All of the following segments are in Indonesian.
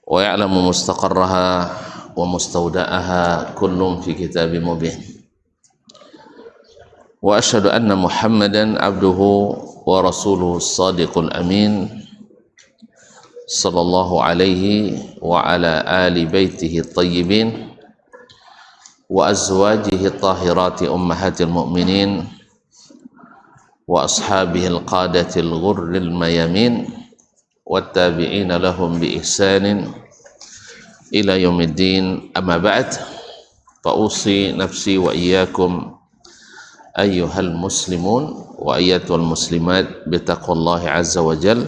ويعلم مستقرها ومستودعها كل في كتاب مبين وأشهد أن محمدا عبده ورسوله الصادق الأمين صلى الله عليه وعلى آل بيته الطيبين وأزواجه الطاهرات أمهات المؤمنين وأصحابه القادة الغر الميامين والتابعين لهم بإحسان إلى يوم الدين. أما بعد فأوصي نفسي وإياكم أيها المسلمون وأيتها المسلمات بتقوى الله عز وجل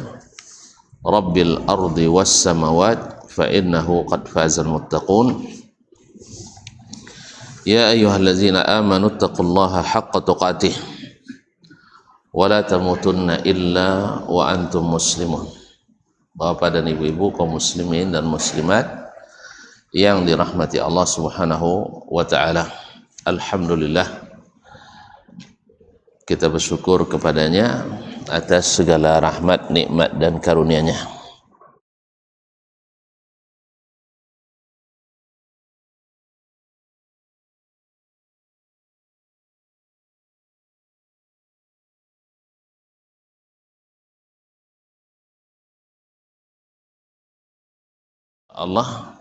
رب الأرض والسماوات فإنه قد فاز المتقون. يا أيها الذين آمنوا اتقوا الله حق تقاته ولا تموتن إلا وأنتم مسلمون. Bapak dan ibu-ibu kaum muslimin dan muslimat yang dirahmati Allah Subhanahu wa taala. Alhamdulillah, kita bersyukur kepadanya atas segala rahmat, nikmat dan karunia-Nya. Allah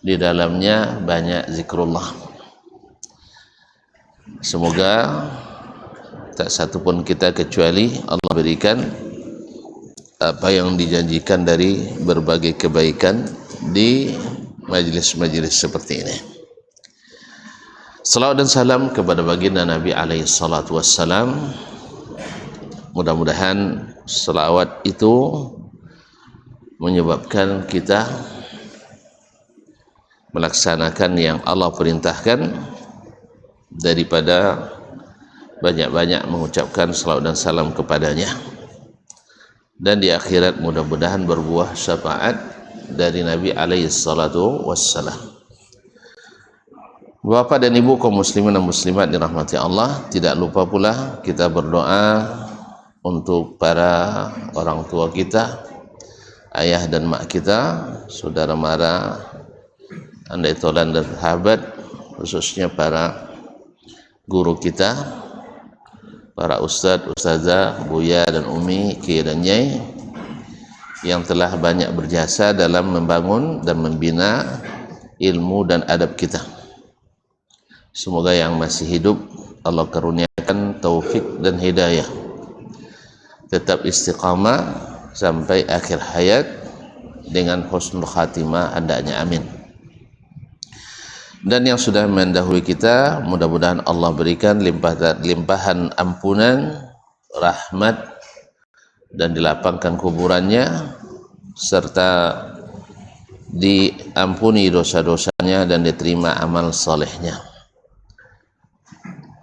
di dalamnya banyak zikrullah. Semoga tak satu pun kita kecuali Allah berikan apa yang dijanjikan dari berbagai kebaikan di majlis-majlis seperti ini. Salawat dan salam kepada baginda Nabi alaihi salatu wassalam. Mudah-mudahan salawat itu menyebabkan kita melaksanakan yang Allah perintahkan daripada banyak-banyak mengucapkan salawat dan salam kepadanya, dan di akhirat mudah-mudahan berbuah syafaat dari Nabi alaihi salatu wassalam. Bapak dan ibu kaum muslimin dan muslimat dirahmati Allah, tidak lupa pula kita berdoa untuk para orang tua kita, ayah dan mak kita, saudara mara, andai tolan dan sahabat, khususnya para guru kita, para ustadz, ustazah, buya dan umi, kiai dan nyai yang telah banyak berjasa dalam membangun dan membina ilmu dan adab kita. Semoga yang masih hidup Allah karuniakan taufik dan hidayah, tetap istiqamah sampai akhir hayat dengan husnul khatimah hendaknya, amin. Dan yang sudah mendahului kita, mudah-mudahan Allah berikan limpahan ampunan, rahmat, dan dilapangkan kuburannya, serta diampuni dosa-dosanya dan diterima amal solehnya.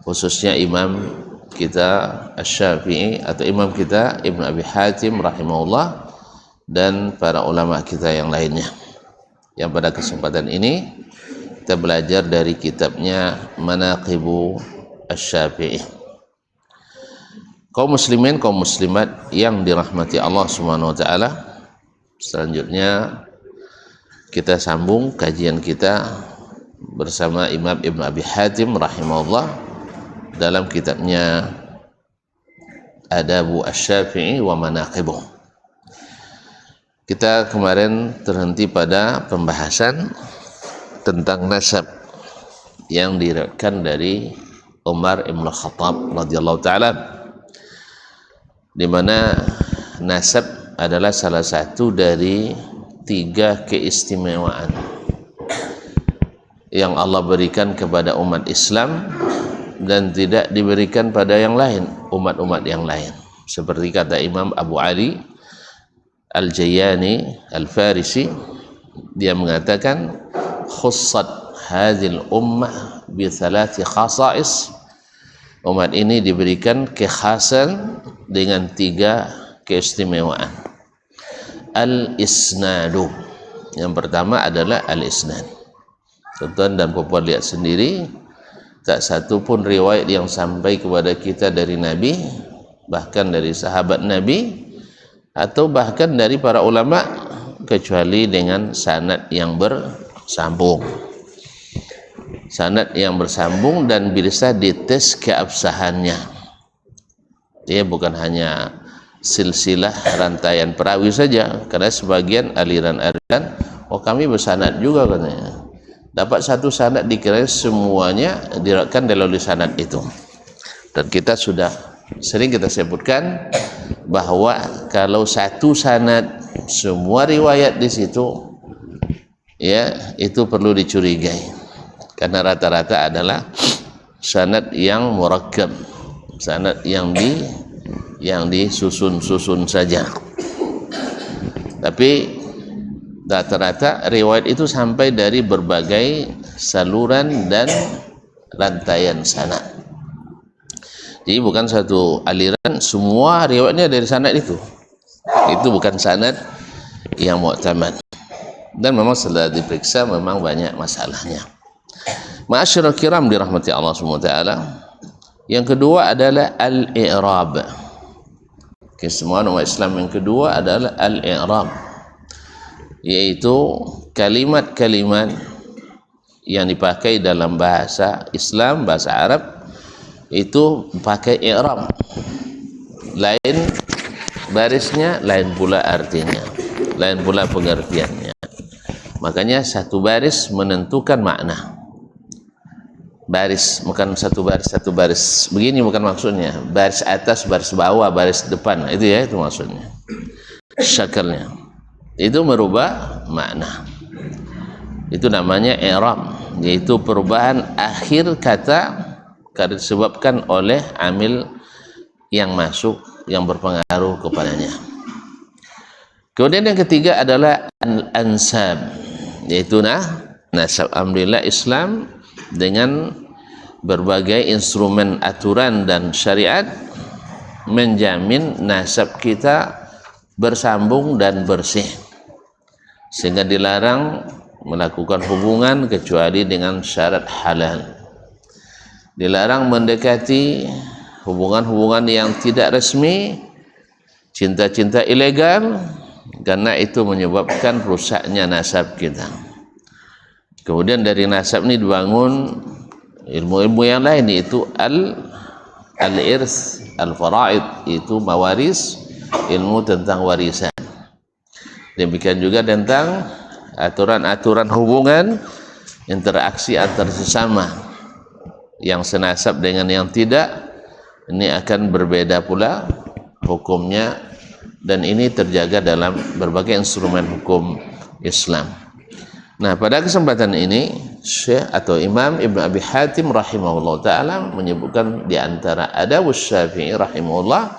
Khususnya imam kita Asy-Syafi'i atau imam kita Ibnu Abi Hatim rahimahullah, dan para ulama kita yang lainnya, yang pada kesempatan ini kita belajar dari kitabnya Manaqibu Asy-Syafi'i. Kaum muslimin, kaum muslimat yang dirahmati Allah Subhanahu wa taala, selanjutnya kita sambung kajian kita bersama Imam Ibnu Abi Hatim rahimahullah dalam kitabnya Adabu Asy-Syafi'i wa Manaqibuh. Kita kemarin terhenti pada pembahasan tentang nasab yang diriwayatkan dari Umar Ibn Khattab radhiyallahu taala, di mana nasab adalah salah satu dari 3 keistimewaan yang Allah berikan kepada umat Islam dan tidak diberikan pada yang lain, umat-umat yang lain. Seperti kata Imam Abu Ali Al-Jayani Al-Farisi, dia mengatakan khussat hadhil ummah bi 3 khasa'is. Umat ini diberikan kekhasan dengan 3 keistimewaan. Al-isnadu, yang pertama adalah al-isnad. Tuan-tuan dan puan lihat sendiri, tak satu pun riwayat yang sampai kepada kita dari Nabi, bahkan dari sahabat Nabi, atau bahkan dari para ulama kecuali dengan sanad yang bersambung. Sanad yang bersambung dan bisa dites keabsahannya. Dia bukan hanya silsilah rantaian perawi saja, karena sebagian aliran-aliran kami bersanad juga katanya. Dapat satu sanad dikira semuanya diriwayatkan melalui sanad itu. Dan kita sudah sering kita sebutkan bahwa kalau satu sanad semua riwayat di situ, ya itu perlu dicurigai, karena rata-rata adalah sanad yang murakkab, sanad yang disusun-susun saja. Tapi rata-rata riwayat itu sampai dari berbagai saluran dan rantaian sanad. Jadi bukan satu aliran semua riwayatnya dari sanad itu. Itu bukan sanad yang mu'tamad. Dan memang setelah diperiksa memang banyak masalahnya. Ma'asyiral kiram dirahmati Allah SWT. Yang kedua adalah al-i'rab. Kesemuan umat Islam yang kedua adalah al-i'rab, yaitu kalimat-kalimat yang dipakai dalam bahasa Islam, bahasa Arab, itu pakai i'rab. Lain barisnya, lain pula artinya, lain pula pengertiannya. Makanya satu baris menentukan makna. Baris, bukan satu baris begini, bukan maksudnya baris atas, baris bawah, baris depan, itu ya, itu maksudnya. Syakalnya itu merubah makna. Itu namanya i'rab, yaitu perubahan akhir kata karena disebabkan oleh amil yang masuk yang berpengaruh kepadanya. Kemudian yang ketiga adalah al-ansab, yaitu nasab. Alhamdulillah Islam dengan berbagai instrumen aturan dan syariat menjamin nasab kita bersambung dan bersih, sehingga dilarang melakukan hubungan kecuali dengan syarat halal. Dilarang mendekati hubungan-hubungan yang tidak resmi, cinta-cinta ilegal, karena itu menyebabkan rusaknya nasab kita. Kemudian dari nasab ini dibangun ilmu-ilmu yang lain, yaitu al-irs, al-faraid, itu mawaris, ilmu tentang warisan. Demikian juga tentang aturan-aturan hubungan, interaksi antar sesama, yang senasab dengan yang tidak, ini akan berbeda pula hukumnya, dan ini terjaga dalam berbagai instrumen hukum Islam. Nah, pada kesempatan ini Syekh atau Imam Ibn Abi Hatim rahimahullah ta'ala menyebutkan di antara adabus Syafi'i rahimahullah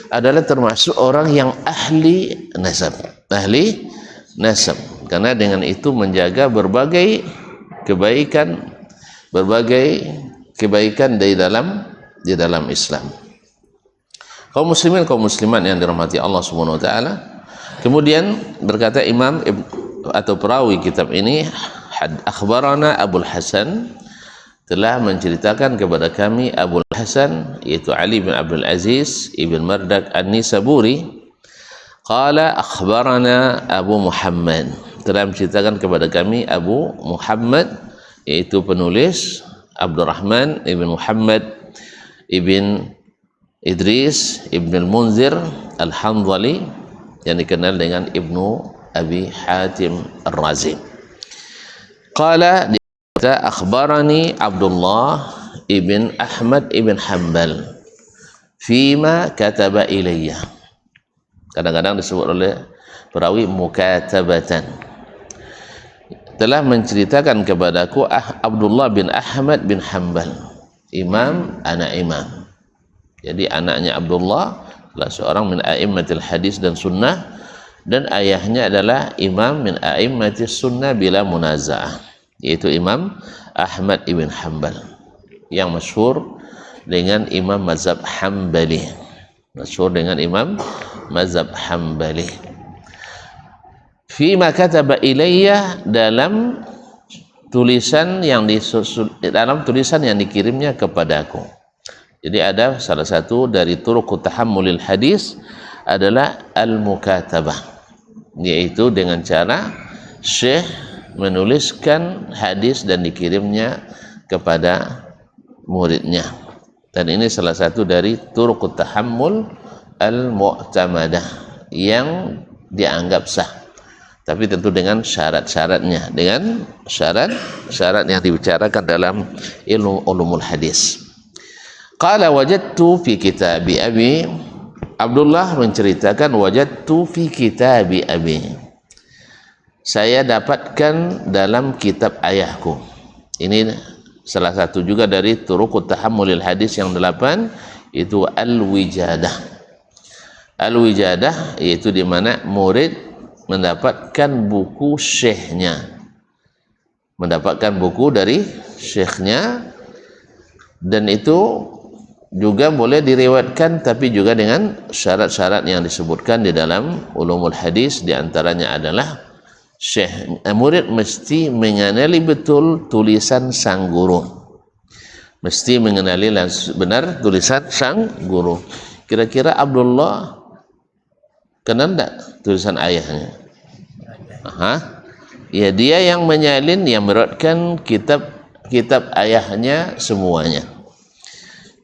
adalah termasuk orang yang ahli nasab. Ahli nasab, karena dengan itu menjaga berbagai kebaikan di dalam Islam. Kaum muslimin, kaum muslimat yang dirahmati Allah Subhanahu wa taala. Kemudian berkata Imam atau perawi kitab ini, akhbarana Abul Hasan, telah menceritakan kepada kami Abul Hasan, yaitu Ali bin Abdul Aziz ibn Mardak An-Nisaburi. Qala akhbarana Abu Muhammad, telah menceritakan kepada kami Abu Muhammad, yaitu penulis Abdurrahman ibn Muhammad ibn Idris ibn al-Munzir al-Hanzali, yang dikenal dengan Ibnu Abi Hatim Ar-Razi. Qala, dikata akhbarani Abdullah ibn Ahmad ibn Hanbal fima kataba ilayya. Kadang-kadang disebut oleh perawi mukatabatan. Telah menceritakan kepadaku Abdullah bin Ahmad bin Hanbal, imam, anak imam. Jadi anaknya Abdullah adalah seorang min a'immatil hadis dan sunnah, dan ayahnya adalah imam min a'immatis sunnah bila munaza'ah, yaitu Imam Ahmad ibn Hanbal, yang masyhur dengan Imam Mazhab Hambali. Masyhur dengan Imam Mazhab Hambali. Fima kataba ilayya, dalam tulisan yang dikirimnya kepadaku. Jadi ada salah satu dari turuq tahammulil hadis adalah al-mukatabah, yaitu dengan cara syekh menuliskan hadis dan dikirimnya kepada muridnya. Dan ini salah satu dari turuqut tahammul al-mu'tamadah yang dianggap sah, tapi tentu dengan syarat-syaratnya, dengan syarat-syarat yang dibicarakan dalam ilmu ulumul hadis. Qala wajadtu fi kitabi abi, Abdullah menceritakan wajadtu fi kitabi abi, saya dapatkan dalam kitab ayahku. Ini salah satu juga dari turuqut tahammulil hadis yang 8, itu al-wijadah. Al-wijadah yaitu di mana murid mendapatkan buku syekhnya, mendapatkan buku dari syekhnya, dan itu juga boleh diriwayatkan tapi juga dengan syarat-syarat yang disebutkan di dalam ulumul hadis. Di antaranya adalah syekh, murid mesti mengenali betul tulisan sang guru, mesti mengenali benar tulisan sang guru. Kira-kira Abdullah kenal tak tulisan ayahnya? Ya, dia yang menyalin, yang meruatkan kitab ayahnya semuanya.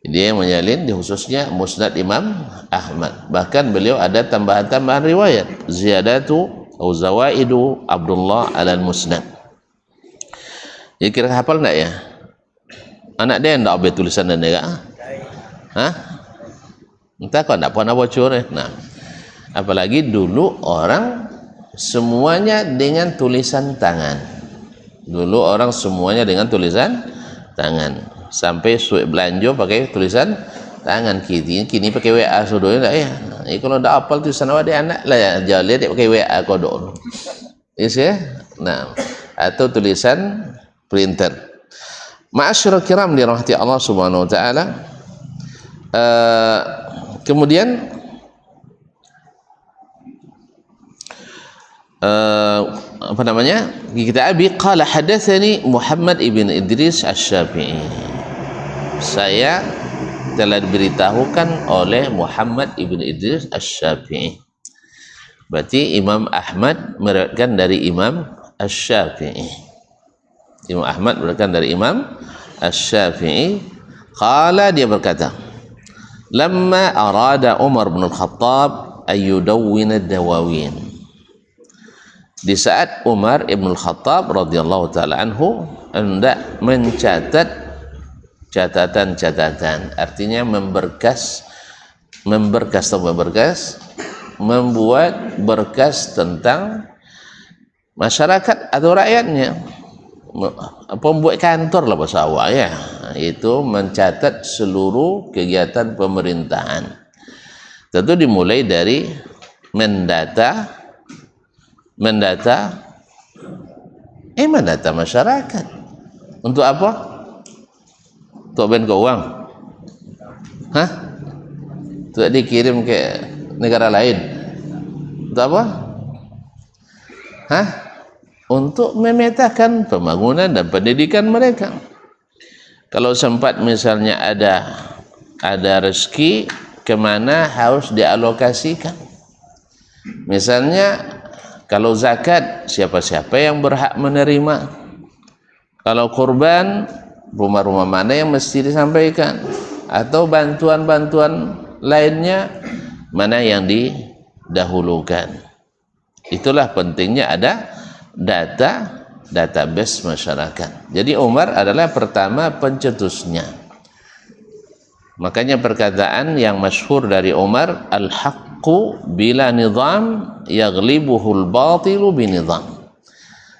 Dia yang menyalin, khususnya Musnad Imam Ahmad. Bahkan beliau ada tambahan-tambahan riwayat, ziyadatu atau zawaidu Abdullah al-Musnad. Ya, kira hafal enggak ya? Anak dia enggak habis tulisan dan dia? Entah kok enggak pernah bocor. Nah, apalagi dulu orang semuanya dengan tulisan tangan. Dulu orang semuanya dengan tulisan tangan. Sampai suik belanja pakai tulisan tangan. Kini pakai WA sudah enggak ya? Kalau enggak hafal tulisan awak dia anak lah ya, jangan lihat dia pakai WA kodok. Yes ya. Nah, atau tulisan printer. Ma'asyiral kiram dirahmati Allah Subhanahu wa taala. Kemudian apa namanya? Kita Abi qala hadatsani Muhammad ibn Idris Asy-Syafi'i. Saya telah diberitahukan oleh Muhammad ibn Idris Asy-Syafi'i. Berarti Imam Ahmad meriwayatkan dari Imam Asy-Syafi'i. Imam Ahmad meriwayatkan dari Imam Asy-Syafi'i. Qala, dia berkata, lamma arada Umar bin Al-Khattab ayyudawwina ad-dawawin. Di saat Umar ibn Al-Khattab radhiyallahu taala anhu hendak mencatat catatan-catatan, artinya membuat berkas tentang masyarakat atau rakyatnya, pembuat kantor lah bahasa awak ya, itu mencatat seluruh kegiatan pemerintahan. Tentu dimulai dari mendata masyarakat. Untuk apa? Untuk ben ke uang? Untuk dikirim ke negara lain? Untuk apa? Untuk memetakan pembangunan dan pendidikan mereka. Kalau sempat misalnya ada rezeki, kemana harus dialokasikan? Misalnya kalau zakat, siapa-siapa yang berhak menerima? Kalau kurban, rumah-rumah mana yang mesti disampaikan? Atau bantuan-bantuan lainnya, mana yang didahulukan? Itulah pentingnya ada database masyarakat. Jadi Umar adalah pertama pencetusnya. Makanya perkataan yang masyhur dari Umar, al-haqqu bila nizam yaghlibuhul batilu binizam,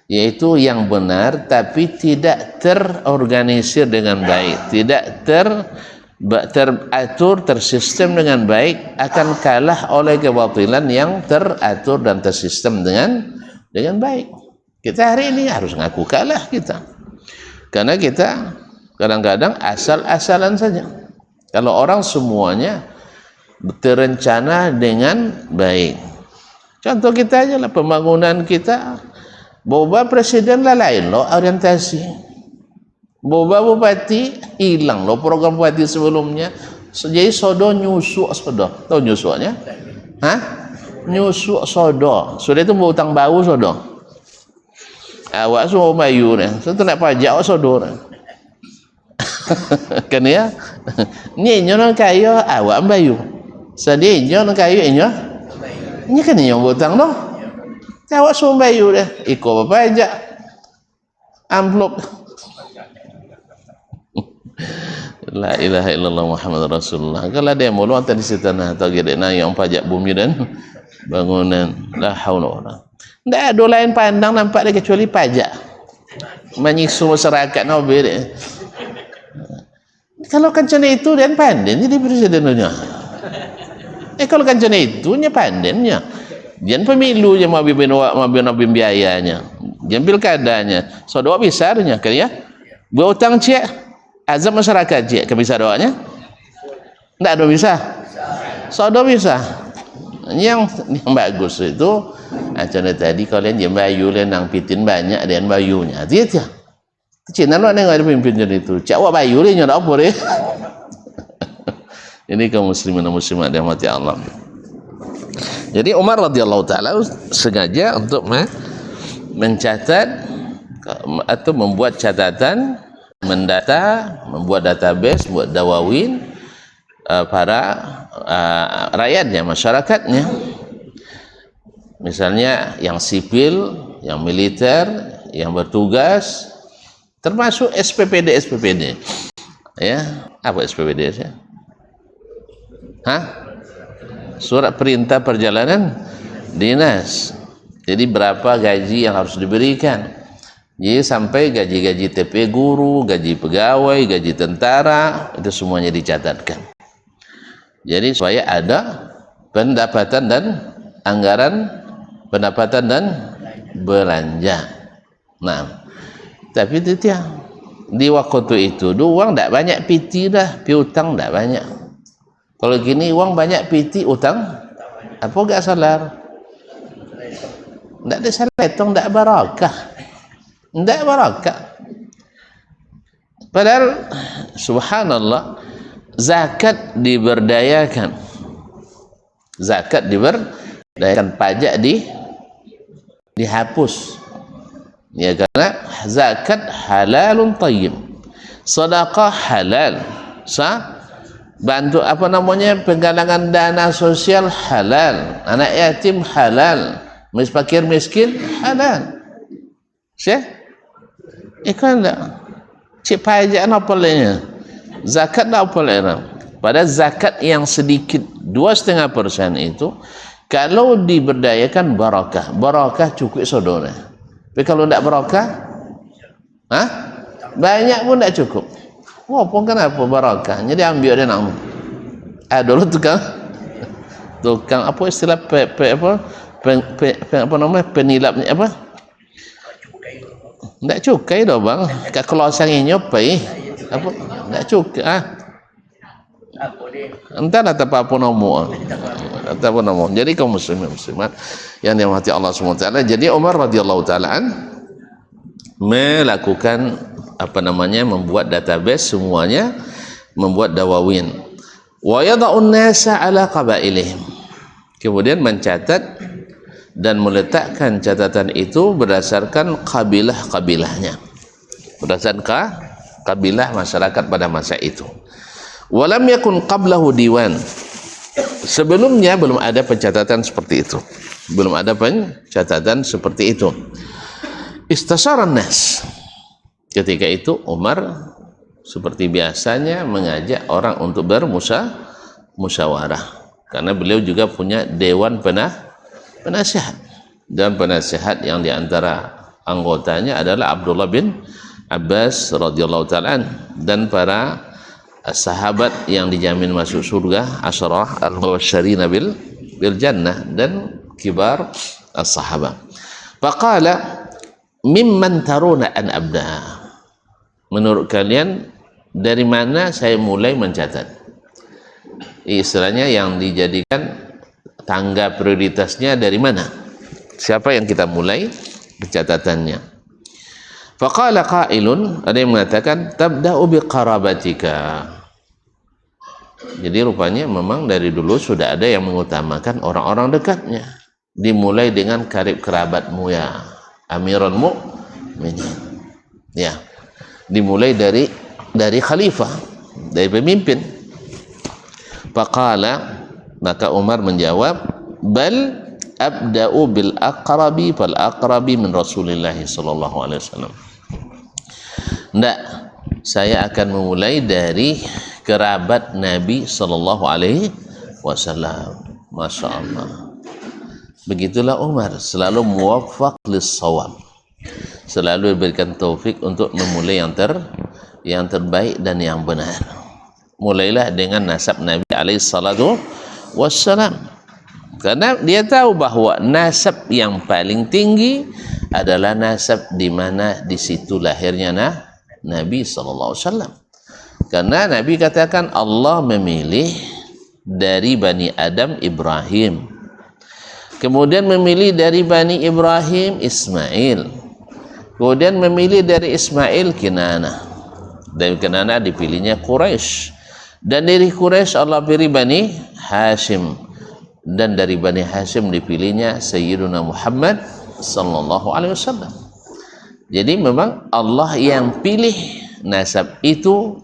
yaitu yang benar tapi tidak terorganisir dengan baik, tidak teratur, tersistem dengan baik, akan kalah oleh kebatilan yang teratur dan tersistem dengan baik. Kita hari ini harus ngaku kalah kita, karena kita kadang-kadang asal-asalan saja. Kalau orang semuanya terencana dengan baik, contoh kita aja lah, pembangunan kita, boba presiden lah lain loh orientasi, boba bupati hilang loh program bupati sebelumnya, jadi sodo nyusuk sodo, tahu nyusuknya? nyusuk sodo. Sodo itu berhutang bau sodo. Awak semua bayu ni. So tu nak pajak awak sodo ni. Kan ya? Ni nyono kayu awak bayu. Sedih nyono kayu nyo. Ni kan yang berhutang dah. Awak semua bayu dah. Ikut pajak. Amplop. La ilaha illallah Muhammad Rasulullah. Kalau dia mulu antara di tanah atau gede na yang pajak bumi dan bangunan. La haula wala. Ndak ada lain pandang nampak dia kecuali pajak. Menyisu masyarakat nabi dia. Kalau kancana itu dan panden jadi presidennya. Kalau kancana itu nya pandennya. Jangan pemilu yang mau biayanya. Jangan pilkadanya. So doa besarnya kan ya. Berhutang cek azab masyarakat cik ke bisa doanya? Tak ada bisa. Sodo bisa. Yang bagus itu macam tadi kalian yang bayu nang pitin banyak dan bayunya. Hati-hati. Cik nak nengok ada pemimpin itu. Cik awak bayu ni nyodak apa dia? Ini kaum muslimin dan muslimat yang mati Allah. Jadi Umar radhiyallahu taala sengaja untuk mencatat atau membuat catatan, mendata, membuat database, buat dawawin para rakyatnya, masyarakatnya. Misalnya yang sipil, yang militer, yang bertugas, termasuk SPPD. Ya, apa SPPD ya? Surat perintah perjalanan dinas. Jadi berapa gaji yang harus diberikan? Jadi sampai gaji-gaji TP guru, gaji pegawai, gaji tentara, itu semuanya dicatatkan. Jadi supaya ada pendapatan dan anggaran pendapatan dan belanja. Nah, tapi itu dia. Di waktu itu uang tak banyak PT dah, piutang tak banyak. Kalau gini uang banyak PT utang, apa gak salar? Tak ada salar, itu tak barakah. Tak barakah. Padahal subhanallah, zakat diberdayakan. Zakat diberdayakan, pajak dihapus. Ya, karena zakat halalun tayyib. Sedekah halal. Bantu apa namanya, penggalangan dana sosial halal. Anak yatim halal. Fakir miskin halal. Syekh? Kan tak? Cik pajak apa lainnya? Zakat tak apa lainnya? Pada zakat yang sedikit 2,5% itu, kalau diberdayakan barakah. Barakah cukup saudara. Tapi kalau tak barakah, banyak pun tak cukup. Walaupun kenapa barakah? Jadi ambil dia nak. Dulu tukang apa istilah apa namanya, penilapnya apa? Tak cukai dah bang. Kat kelosang ini apa? Apa? Tak cukai. Entah tak apa nombor. Tak apa nombor. Jadi kaum muslimin muslimat yang dirahmati Allah SWT. Jadi Umar radhiyallahu taala melakukan apa namanya, membuat database semuanya, membuat dawawin. Wa yada'un nasa ala qabailihim. Kemudian mencatat dan meletakkan catatan itu berdasarkan kabilah-kabilahnya, berdasarkan kabilah masyarakat pada masa itu. Walam yakun qablahu diwan. Sebelumnya belum ada pencatatan seperti itu. Belum ada pencatatan seperti itu. Istasharan nas. Ketika itu Umar seperti biasanya mengajak orang untuk bermusyawarah, karena beliau juga punya dewan penasihat, dan penasihat yang diantara anggotanya adalah Abdullah bin Abbas radhiyallahu taala dan para sahabat yang dijamin masuk surga, asyarah al-mubasysyirin bil jannah, dan kibar as-sahabah. Faqala mimman taruna an abda. Menurut kalian dari mana saya mulai mencatat? Istilahnya yang dijadikan tangga prioritasnya dari mana? Siapa yang kita mulai pencatatannya? Faqala qailun, ada yang mengatakan tabda'u biqarabatika. Jadi rupanya memang dari dulu sudah ada yang mengutamakan orang-orang dekatnya. dimulai dengan karib kerabatmu ya Amirul Mukminin. Ya, dimulai dari khalifah, dari pemimpin. Faqala, maka Umar menjawab, bal abda'u bil aqrabi fal aqrabi min Rasulillah sallallahu alaihi wasallam. Enggak, saya akan memulai dari kerabat Nabi sallallahu alaihi wasallam. Masya Allah. Begitulah Umar, selalu muwaffaq lis-shawab, selalu diberikan taufik untuk memulai yang terbaik dan yang benar. Mulailah dengan nasab Nabi alaihi salatu wassalam, karena dia tahu bahwa nasab yang paling tinggi adalah nasab di mana di situ lahirnya Nabi sallallahu alaihi wasallam. Karena Nabi katakan Allah memilih dari Bani Adam Ibrahim, kemudian memilih dari Bani Ibrahim Ismail, kemudian memilih dari Ismail Kinanah, dari Kinanah dipilihnya Quraisy, dan dari Quraisy Allah pilih Bani Hashim, dan dari Bani Hashim dipilihnya Sayyiduna Muhammad sallallahu alaihi wasallam. Jadi memang Allah yang pilih nasab itu,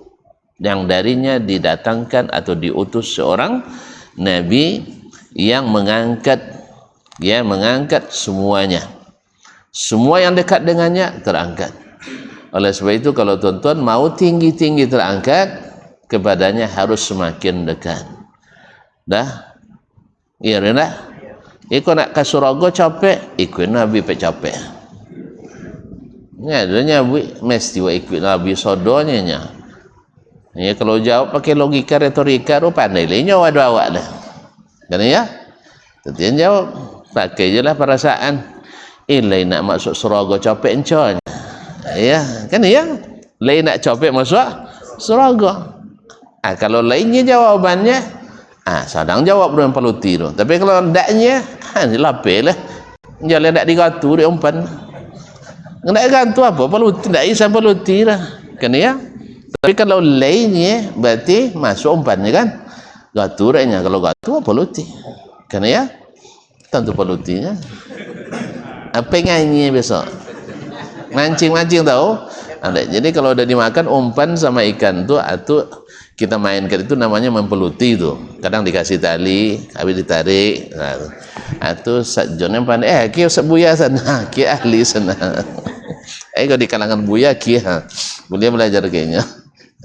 yang darinya didatangkan atau diutus seorang Nabi yang mengangkat semuanya, semua yang dekat dengannya terangkat. Oleh sebab itu kalau tuan-tuan mau tinggi-tinggi terangkat, kepadanya harus semakin dekat. Dah? Iya dah? Iko nak ke surga capek, ikut Nabi pe capek. Ya, adanya mesti ikut Nabi sodonya nya. Ya, kalau jawab pakai logika retorika tu pandai le nyawa dua awak dah. Kan ya? Tetian jawab pakai je lah perasaan. Lain nak masuk surga capek encon. Ya, kan ya? Lain nak capek masuk surga. Kalau lainnya jawabannya sedang jawab dengan peluti tu. Tapi kalau ndaknya lapel lah. Jalan ndak digatu dia umpan. Ndak gantu apa peluti, ndak isa peluti lah. Kan ya? Tapi kalau lainnya berarti masuk umpannya kan? Gatu nya, kalau gatu apa peluti. Kan ya? Tentu pelutinya. Apa nyanyi besok? Mancing-mancing tahu? Ada. Jadi kalau udah dimakan umpan sama ikan tu atau kita mainkan itu namanya mempeluti itu. Kadang dikasih tali, habis ditarik. Atau sakjonnya pandai. Kia buya sana, kia ahli sana. Kalau di kalangan buya kia, boleh belajar kayaknya.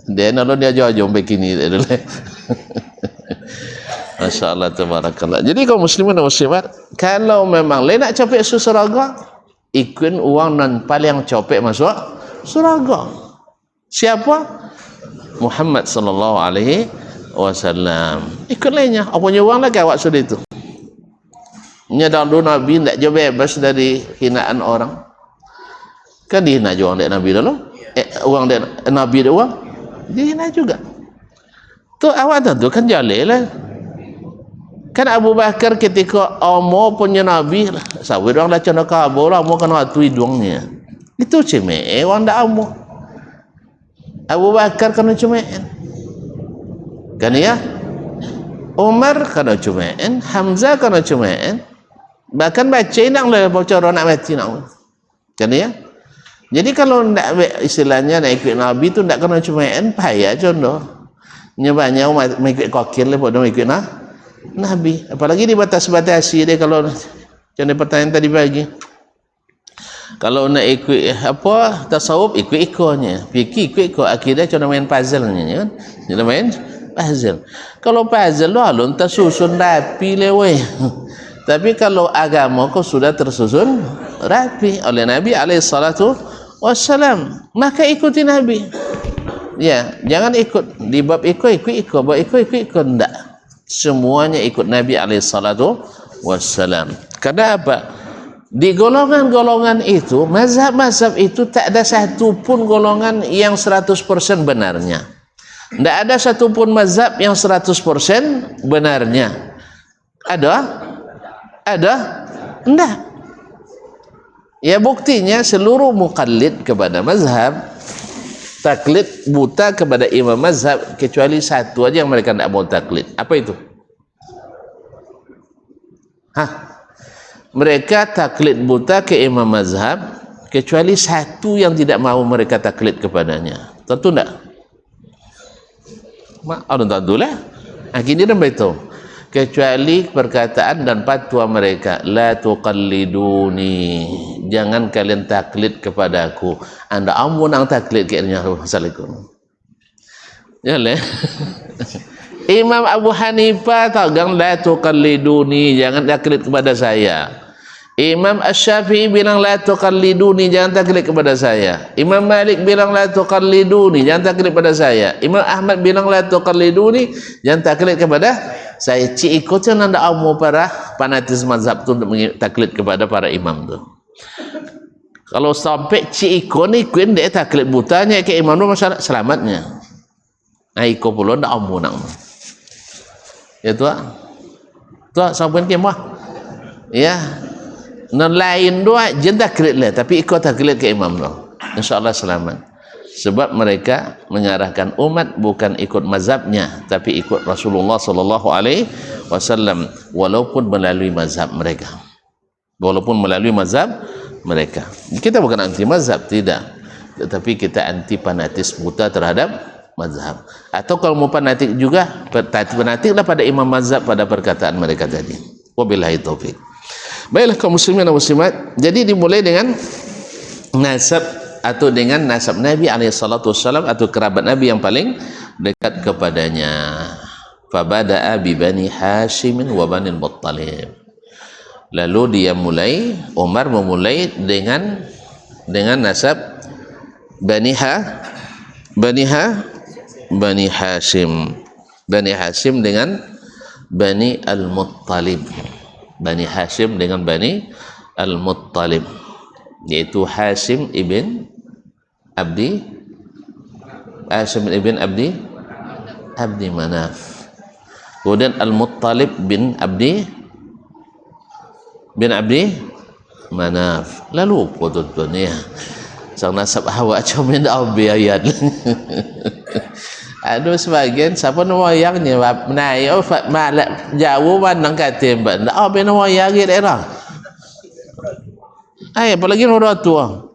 Dia nolong dia jauh begini dulu. Masya Allah, tabarakallah. Jadi kaum muslimin dan muslimat, kalau memang lain nak capek surga, ikut uang nan paling capek masuk surga. Siapa? Muhammad sallallahu alaihi wasallam. Ikut lainnya. Apa punya uang lagi awak sudah itu? Nyadar dulu Nabi tidak jauh bebas dari hinaan orang. Kan dihina juga orang Nabi dulu. Uang dia Nabi dia uang, dihina juga. Tu awak tentu kan jalil lah. Kan Abu Bakar ketika Umar punya Nabi, sawir orang dah cana kabur lah, Umar kena atu hidungnya. Itu cemeh, orang dah Umar. Abu Bakar kena cumain. Kan ya? Umar kena cumain, Hamzah kena cumain. Bahkan baca nak lah bocor nak mati nak. Kan ya? Jadi kalau ndak istilahnya nak ikut Nabi tu ndak kena cumain, payah contoh. Nyebanya mengikut kokil le bodoh ikut Nabi. Apalagi dibatas-batasi dia kalau macam pertanyaan tadi pagi. Kalau nak ikut apa tasawuf ikut-ikutnya, fikih ikut-ikut, akidah cuma main puzzle-nya kan. Dia main puzzle. Kalau puzzle lu alun tersusun rapi lewe. Tapi kalau agama kau sudah tersusun rapi oleh Nabi alaihi salatu wassalam, maka ikuti Nabi. Ya, jangan ikut di bab ikut, bab ikut enggak. Semuanya ikut Nabi alaihi salatu wassalam. Karena apa? Di golongan-golongan itu, mazhab-mazhab itu tak ada satu pun golongan yang 100% benarnya. Tidak ada satu pun mazhab yang 100% benarnya. Ada? Ada? Tidak. Ya buktinya seluruh muqallid kepada mazhab, taklid buta kepada imam mazhab, kecuali satu aja yang mereka tidak mau taklid. Apa itu? mereka taklid buta ke imam mazhab kecuali satu yang tidak mau mereka taklid kepadanya. Tentu tak? Orang tentu lah. Gini dan begitu. Kecuali perkataan dan fatwa mereka, la tuqalliduni, jangan kalian taklid kepadaku. Anda amun ang taklid ke Assalamualaikum. Ya le. Imam Abu Hanifah tagang la tuqalliduni, jangan taklid kepada saya. Imam Asy-Syafi'i bilang la tuqalliduni, jangan taklid kepada saya. Imam Malik bilang la tuqalliduni, jangan taklid kepada saya. Imam Ahmad bilang la tuqalliduni, jangan taklid kepada saya. Cik ikutnya nanda amu para fanatis mazhab tu untuk taklid kepada para imam tu. Kalau sampai cik ikut ni kuin dia taklid butanya ke imam tu, masalah selamatnya. Ikut pula ndak amu nang. Ya tu sampai kemah. Ya. Non lain dua jenda taklid lah, tapi ikut taklid ke imam tu. Insya-Allah selamat. Sebab mereka mengarahkan umat bukan ikut mazhabnya, tapi ikut Rasulullah sallallahu alaihi wasallam, walaupun melalui mazhab mereka. Walaupun melalui mazhab mereka. Kita bukan anti mazhab, tidak. Tetapi kita anti fanatis buta terhadap mazhab. Atau kalau mau fanatik juga, fanatiklah pada imam mazhab pada perkataan mereka tadi. Wabillahi taufik. Baiklah kaum muslimin dan muslimat, jadi dimulai dengan nasab atau dengan nasab Nabi SAW atau kerabat Nabi yang paling dekat kepadanya. Fabada'a bi Bani Hashim wa Bani Muttalib. Lalu dia mulai, Umar memulai dengan nasab Bani Hashim. Bani Hashim dengan Bani Al-Muttalib. Bani Hashim dengan Bani Al-Muttalib, yaitu Hashim ibn Abdi Manaf, kemudian Al-Muttalib bin Abdi Manaf. Lalu tuan-tuan ya, sang nasab hawa macam ni dah biayat. Ada sebagian siapa nama wayangnya menaik malak jauh pandang kata mbak ndak apa nama wayang di daerah. Apalagi orang tua.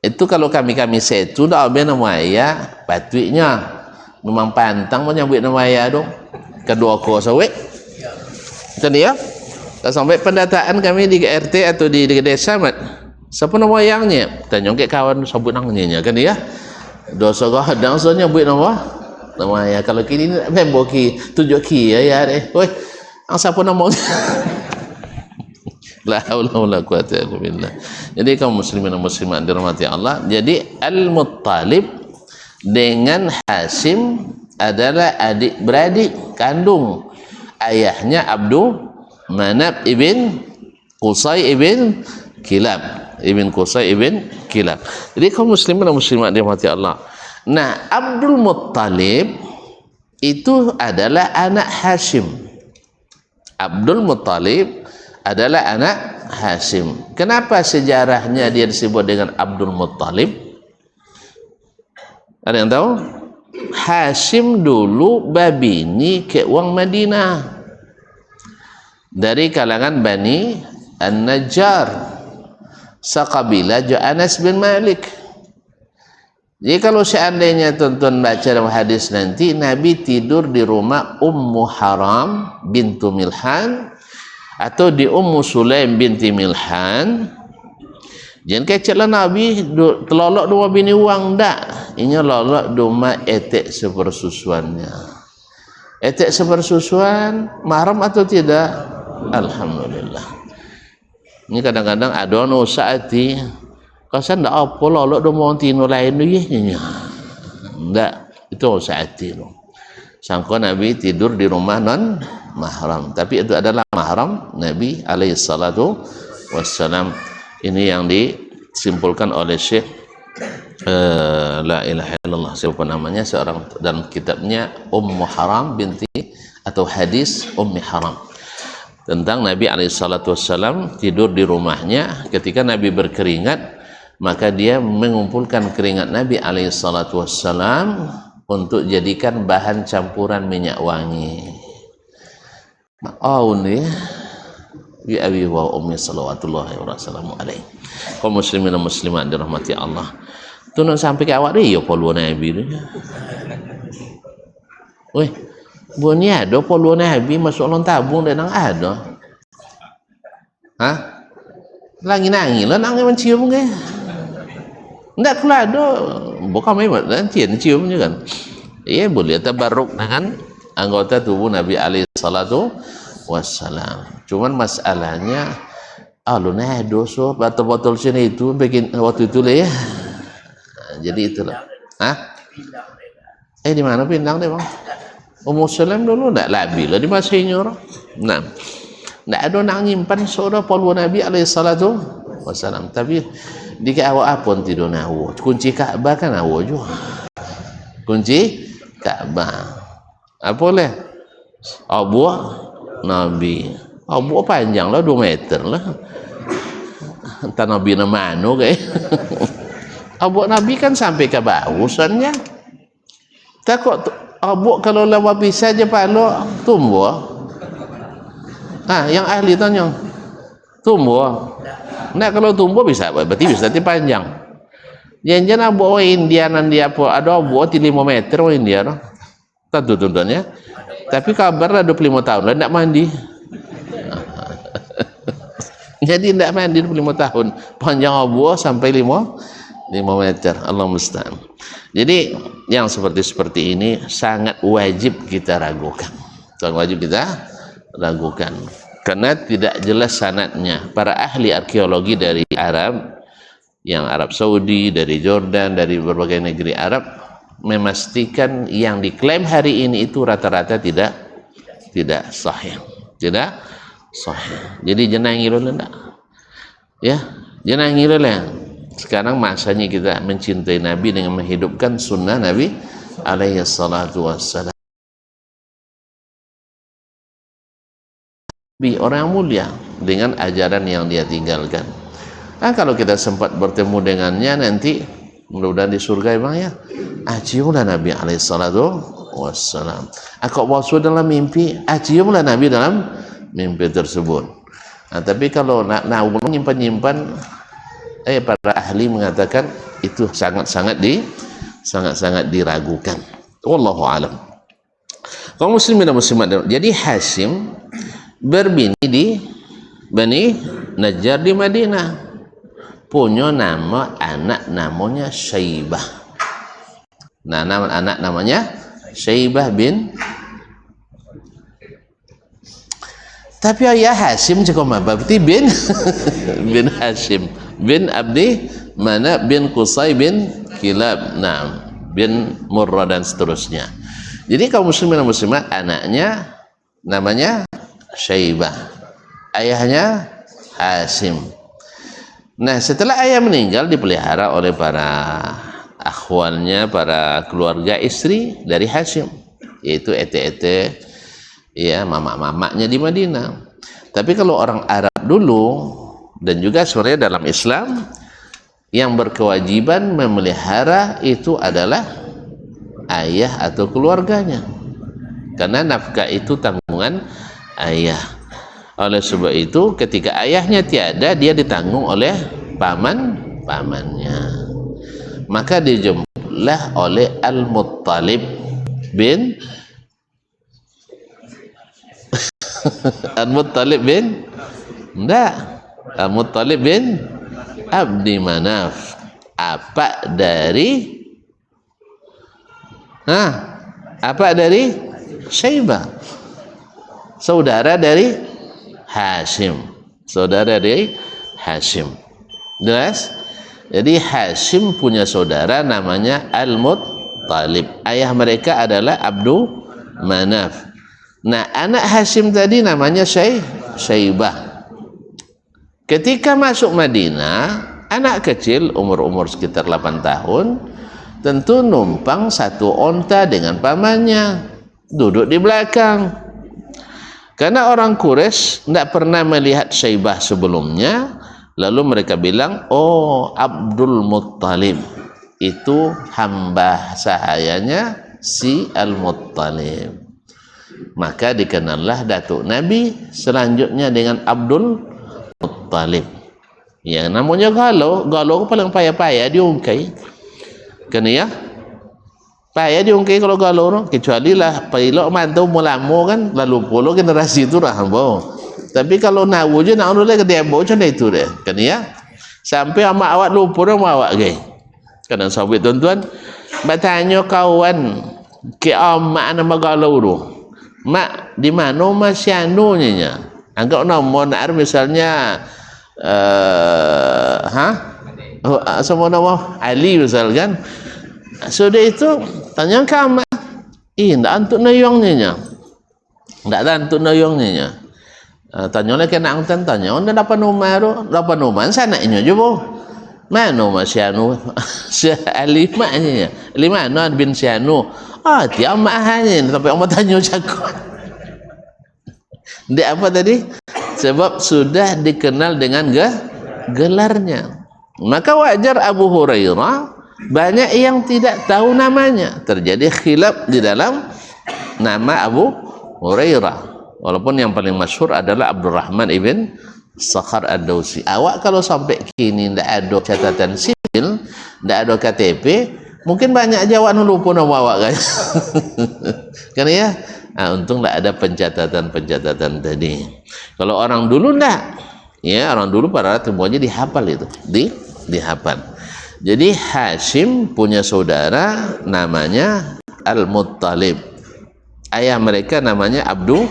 Itu kalau kami setu ndak apa nama wayang patutnya memang pantang mau nyambut nama wayang dong. Kedua ko sawit. Kan ya? Sampai pendataan kami di RT atau di desa mat. Siapa nama wayangnya? Tanya ke kawan sebut namanya kan ya. Dosa kau hadang so nyambut nama ya. Kalau kini member ki tunjuk ki ya deh. Oi, ang siapa nama? La haula wala quwata illa billah. Jadi kaum muslimin dan muslimat dirahmati Allah, jadi Al-Muttalib dengan Hashim adalah adik beradik kandung ayahnya Abdul Manaf ibn Qusay ibn Kilab. Jadi kaum muslimin dan muslimat dirahmati Allah. Nah, Abdul Muttalib itu adalah anak Hashim. Abdul Muttalib adalah anak Hashim. Kenapa sejarahnya dia disebut dengan Abdul Muttalib? Ada yang tahu? Hashim dulu babini ke uang Madinah dari kalangan Bani An-Najjar, sakabilah Anas bin Malik. Jadi kalau seandainya tuan-tuan baca dalam hadis nanti, Nabi tidur di rumah Ummu Haram bintu Milhan atau di Ummu Sulaim binti Milhan. Jangan keceklah Nabi telolok dua bini uang dak. Ini lolok duma etek sepersusuannya. Etek sepersusuan mahram atau tidak? Alhamdulillah. Ini kadang-kadang ada orang usahati kasan ndak apa lolok do mau tino lain tu ye. Ndak, itu usahati tu. Sangka Nabi tidur di rumah non mahram, tapi itu adalah mahram Nabi alaihi salatu wassalam. Ini yang disimpulkan oleh Syekh la ilaha illallah, siapa namanya, seorang dalam kitabnya Ummu Haram binti atau hadis Ummi Haram, tentang Nabi alaihi salatu wassalam tidur di rumahnya. Ketika Nabi berkeringat, maka dia mengumpulkan keringat Nabi alaihi salatu wassalam untuk jadikan bahan campuran minyak wangi. Oh ni bi abi wa ummi salawatullahi wa salamu alaihi. Kaum muslimin dan muslimat dirahmati Allah. Tu nak sampai ke awak dia poluan Nabi tu. Weh, buat ni ada poluan Nabi masuk dalam tabung dan ada. Ha? Lagi nangis lah nangis mencium ke? Tidak kalau ada, bukan memang nanti cium je kan. Ia boleh tabarruk dengan anggota tubuh Nabi alaihi salatu wassalam. Cuman masalahnya lu nah dosa botol-botol sini itu bikin waktu itu lah ya. Jadi itulah. Hah? Di mana pindang deh bang? Muslim dulu ndak labil lah di masanya orang. Nah, ndak ada nak nyimpan saudara poluan Nabi alaihi salatu wassalam. Tapi di awak pun tidur nahu. Kunci Ka'bah kan nahu juga. Kunci Ka'bah. Apa leh? Abu Nabi. Abu panjang lah 2 meter lah. Entah Nabi nama mana ke? Abu Nabi kan sampai ke bausannya. Takut abu kalau lewat bisa je palo tumbuh. Yang ahli tanya. Tumbuh. Nah kalau tumbuh bisa berarti bisa panjang. Jangan abu India nanti apa ada abu 5 meter India no. Tentu tuntutannya. Tapi kabar lah 25 tahun lah tidak mandi. Jadi tidak mandi 25 tahun. Panjang abu sampai 5 meter. Allah musta'an. Jadi yang seperti ini sangat wajib kita ragukan. Sangat wajib kita ragukan. Karena tidak jelas sanadnya. Para ahli arkeologi dari Arab, yang Arab Saudi, dari Jordan, dari berbagai negeri Arab, memastikan yang diklaim hari ini itu rata-rata tidak sahih. Tidak sahih. Jadi jangan ngilu lah. Ya, jangan ngilu lah. Sekarang masanya kita mencintai Nabi dengan menghidupkan sunnah Nabi alaihi salatu wassalam. Orang yang mulia dengan ajaran yang dia tinggalkan. Kalau kita sempat bertemu dengannya nanti mudah-mudahan di surga emang ya. Ciumlah Nabi alaihi salatu wassalam. Kau wasu dalam mimpi, ciumlah Nabi dalam mimpi tersebut. Tapi kalau nak nyimpan para ahli mengatakan itu sangat-sangat diragukan. Wallahu alam. Kaum muslimin dan muslimat. Jadi Hashim berbini di Bani Najjar di Madinah, punya nama anak namanya Syaibah. Nah, nama anak namanya Syaibah bin. Tapi ayah Hashim cukup berarti bin bin Hashim bin Abdi Manaf bin Qusay bin Kilab, nah bin Murrah dan seterusnya. Jadi kaum muslimin dan muslimat anaknya namanya Syaibah, ayahnya Hashim. Nah setelah ayah meninggal dipelihara oleh para akhwalnya, para keluarga istri dari Hashim, yaitu ete-ete ya, mamak-mamaknya di Madinah. Tapi kalau orang Arab dulu dan juga sebenarnya dalam Islam yang berkewajiban memelihara itu adalah ayah atau keluarganya, karena nafkah itu tanggungan ayah. Oleh sebab itu ketika ayahnya tiada, dia ditanggung oleh pamannya. Maka dijemputlah oleh Al-Muttalib bin Al-Muttalib bin Al-Muttalib bin Abdi Manaf, apa dari Syaibah, saudara dari Hashim, jelas. Jadi Hashim punya saudara namanya Al-Muttalib, ayah mereka adalah Abdu Manaf. Nah anak Hashim tadi namanya Syaibah. Ketika masuk Madinah, anak kecil umur sekitar 8 tahun tentu numpang satu onta dengan pamannya, duduk di belakang. Karena orang Quraisy tidak pernah melihat Syaibah sebelumnya, lalu mereka bilang, oh Abdul Muttalib itu hamba sahayanya si Al-Muttalib. Maka dikenallah datuk Nabi selanjutnya dengan Abdul Muttalib. Yang namanya galau paling payah-payah diungkai. Kena ya? Payah diungkai kalau galau no? Kecuali lah pilot mantau mulamu kan lalu puluh generasi itu lah hambau. Tapi kalau nak wujud nak nolak ke dia macam itu deh. Kena ya? Sampai amak awak lupa sama awak gay. Kadang sahabat tuan-tuan bertanya kawan ke amak nama galau tu. Mak di mana masih anunya? Anggap nama nak misalnya semua nama Ali misalkan. Sudah itu tanya ke amak. Tak untuk nayongnya. Tak ada untuk nayongnya. Tanya lagi nak tanya. Anda dapat nomor tu, dapat nomor sana ini je boh. Mana masih anu? Si Ali maknya. Ali mana bin Sianu? Dia mahanya tapi orang tanya jago. Dia apa tadi? Sebab sudah dikenal dengan gelarnya. Maka wajar Abu Hurairah banyak yang tidak tahu namanya. Terjadi khilaf di dalam nama Abu Hurairah. Walaupun yang paling masyhur adalah Abdurrahman ibn Sakhar Ad-Dawsi. Awak kalau sampai kini tidak ada catatan sipil, tidak ada KTP, mungkin banyak jawab lupa nama awak kan. Kan ya? Untung tidak ada pencatatan tadi. Kalau orang dulu tidak, ya orang dulu pada semuanya dihafal itu, dihafal. Jadi Hashim punya saudara namanya Al-Muttalib. Ayah mereka namanya Abdul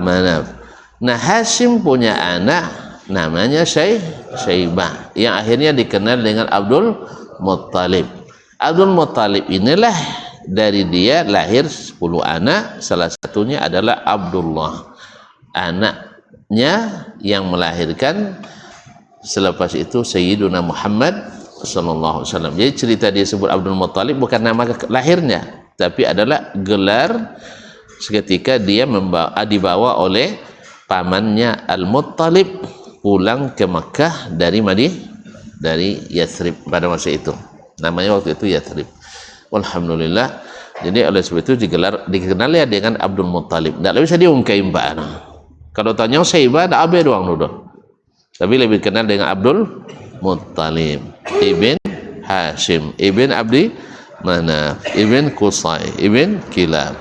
Manaf. Nah Hashim punya anak namanya Syaibah yang akhirnya dikenal dengan Abdul Muttalib. Abdul Muttalib inilah dari dia lahir 10 anak, salah satunya adalah Abdullah, anaknya yang melahirkan selepas itu Sayyiduna Muhammad sallallahu alaihi wasallam. Jadi cerita dia sebut Abdul Muttalib bukan nama lahirnya, tapi adalah gelar seketika dia dibawa oleh pamannya Al-Muttalib pulang ke Makkah dari Yathrib pada masa itu. Namanya waktu itu Yathrib. Alhamdulillah. Jadi oleh sebab itu dikenal ya dengan Abdul Muttalib. Tak bisa diungkai mbak. Kalau tanya Syaibah tak ada doang dulu. Tapi lebih kenal dengan Abdul Muttalib ibn Hashim ibn Abdi Manaf ibn Qusay ibn Kilab.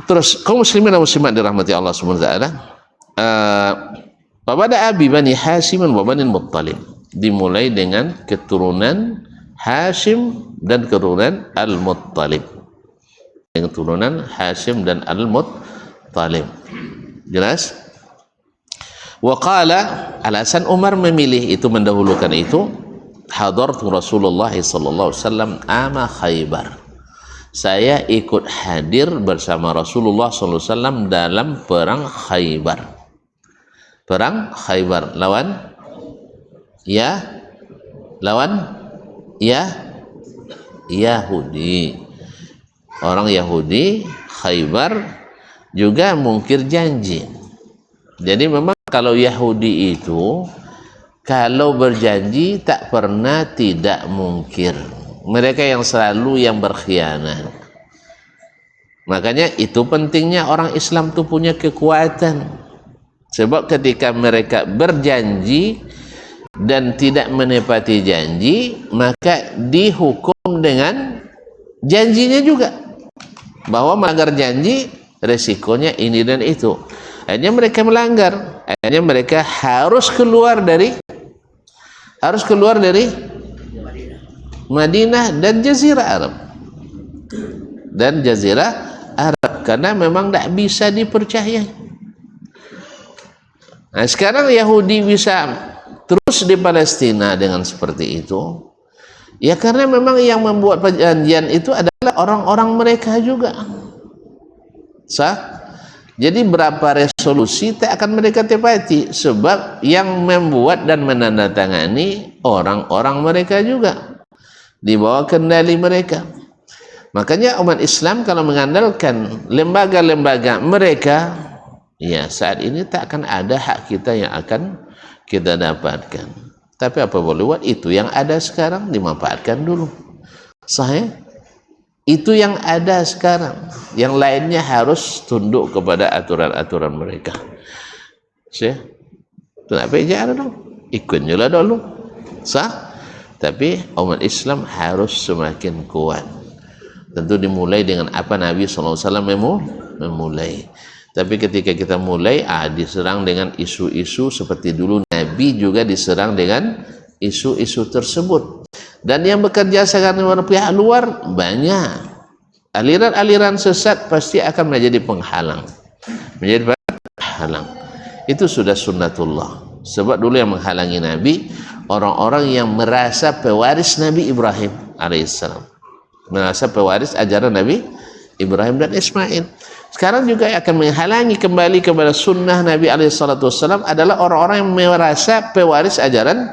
Terus kaum muslimin dan muslimat dirahmati Allah Subhanahu wa taala. Pada abi Bani Hashim wa Bani Muttalib dimulai dengan keturunan Hashim dan keturunan Al-Muttalib. Dengan keturunan Hashim dan Al-Muttalib. Jelas? Wa qala alasan Umar memilih itu mendahulukan itu hadartu Rasulullah sallallahu alaihi wasallam ama Khaybar. Saya ikut hadir bersama Rasulullah sallallahu alaihi wasallam dalam perang Khaybar. Perang Khaybar lawan Yahudi. Orang Yahudi Khaybar juga mungkir janji. Jadi memang kalau Yahudi itu kalau berjanji tak pernah tidak mungkir. Mereka yang selalu yang berkhianat. Makanya itu pentingnya orang Islam itu punya kekuatan. Sebab ketika mereka berjanji dan tidak menepati janji, maka dihukum dengan janjinya juga. Bahwa melanggar janji resikonya ini dan itu. Akhirnya mereka melanggar. Akhirnya mereka harus keluar dari Madinah dan Jazirah Arab. Karena memang tidak bisa dipercayai. Nah, sekarang Yahudi bisa terus di Palestina dengan seperti itu. Ya karena memang yang membuat perjanjian itu adalah orang-orang mereka juga. Jadi berapa resolusi tak akan mereka tepati sebab yang membuat dan menandatangani orang-orang mereka juga di bawah kendali mereka. Makanya umat Islam kalau mengandalkan lembaga-lembaga mereka, ya saat ini tak akan ada hak kita yang akan kita dapatkan. Tapi apa boleh buat, itu yang ada sekarang dimanfaatkan dulu. Sahih? Itu yang ada sekarang. Yang lainnya harus tunduk kepada aturan-aturan mereka. Tak bejar dong. Ikut je lah dulu. Sah? Tapi umat Islam harus semakin kuat. Tentu dimulai dengan apa Nabi SAW memulai. Tapi ketika kita mulai, diserang dengan isu-isu seperti dulu Nabi juga diserang dengan isu-isu tersebut. Dan yang bekerja sekarang dengan pihak luar banyak. Aliran-aliran sesat pasti akan menjadi penghalang. Menjadi penghalang. Itu sudah sunnatullah. Sebab dulu yang menghalangi Nabi, orang-orang yang merasa pewaris Nabi Ibrahim alaihissalam. Merasa pewaris ajaran Nabi Ibrahim dan Ismail. Sekarang juga akan menghalangi kembali kepada sunnah Nabi alaihissalam adalah orang-orang yang merasa pewaris ajaran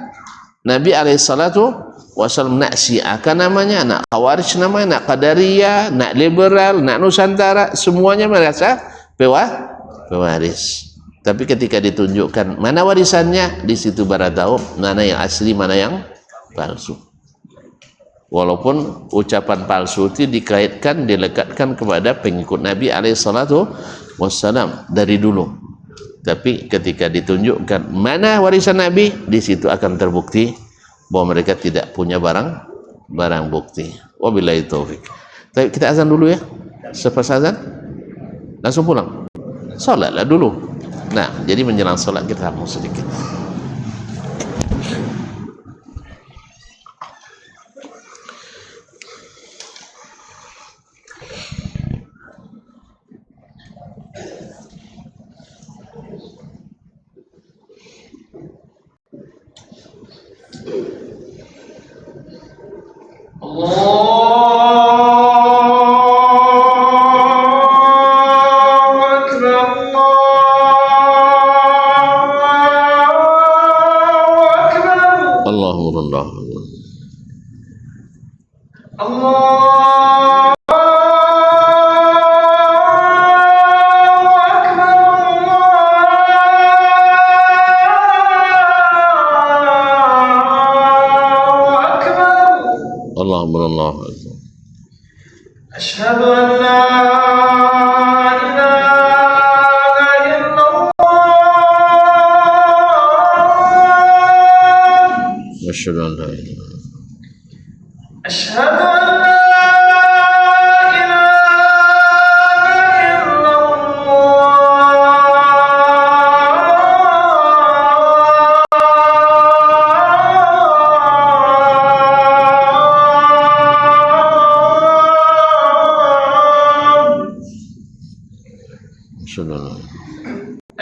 Nabi alaihissalam. Nak Syiah kan namanya, nak Khawarij namanya, nak Qadariyah, nak liberal, nak Nusantara, semuanya merasa pewaris. Tapi ketika ditunjukkan mana warisannya, di situ baru tahu mana yang asli, mana yang palsu. Walaupun ucapan palsu itu dikaitkan, dilekatkan kepada pengikut Nabi alaihissalam dari dulu. Tapi ketika ditunjukkan mana warisan Nabi, di situ akan terbukti bahwa mereka tidak punya barang bukti. Wabillahi taufik. Tapi kita azan dulu ya. Selepas azan langsung pulang. Salatlah dulu. Nah, jadi menjelang salat kita mau sedikit.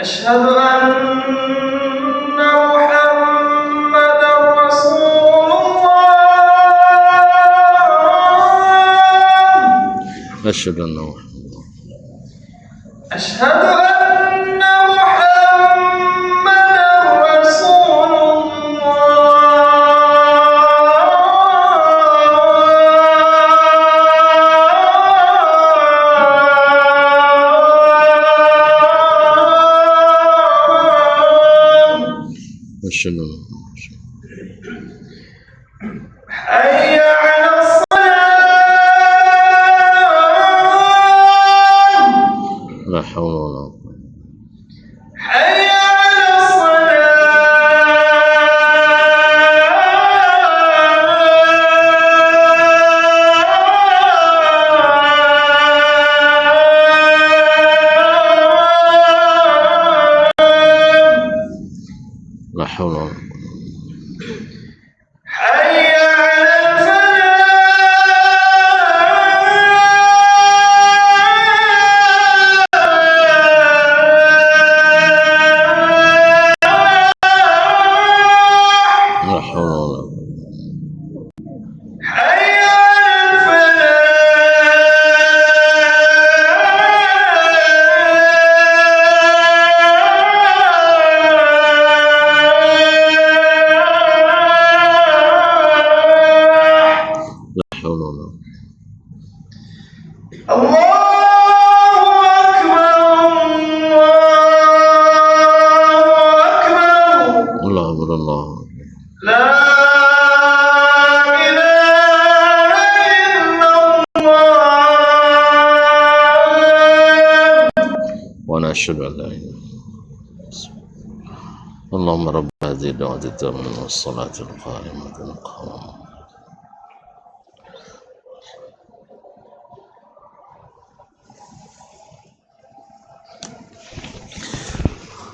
أشهد أن محمدا رسول الله. أشهد أن asyhadu an la ilaha illallah. Allahumma rabb hadhihi ad-da'wati at-tammati was-salati al-qa'imati al-qawwamati.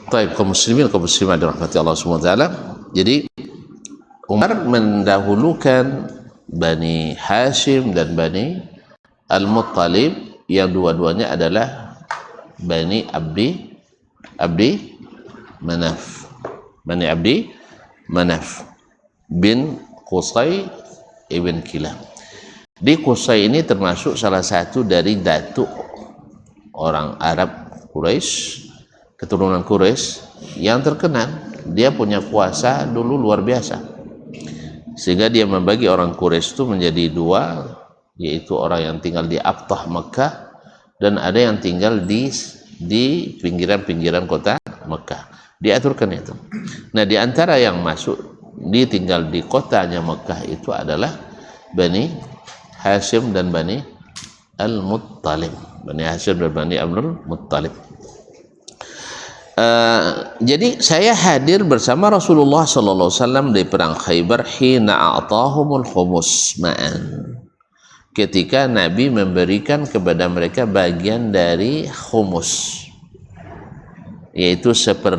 Taib, kaum muslimin kaum muslimat dirahmati Allah Subhanahu wa taala. Jadi Umar mendahulukan Bani Hashim dan Bani Al-Muttalib yang dua-duanya adalah Bani Abdi Manaf. Bani Abdi Manaf bin Qusay ibn Kilab. Di Qusay ini termasuk salah satu dari datuk orang Arab Quraisy, keturunan Quraisy yang terkenal. Dia punya kuasa dulu luar biasa, sehingga dia membagi orang Quraisy itu menjadi dua, yaitu orang yang tinggal di Abtah Mekah dan ada yang tinggal di pinggiran-pinggiran kota Mekah. Diaturkan itu. Nah, di antara yang masuk tinggal di kotanya Mekah itu adalah Bani Hashim dan Bani Al-Muttalib. Bani Hashim dan Bani Al-Muttalib. Jadi saya hadir bersama Rasulullah sallallahu alaihi wasallam di perang Khaybar hina a'tahumul khumus ma'an. Ketika Nabi memberikan kepada mereka bagian dari khumus, yaitu 1/5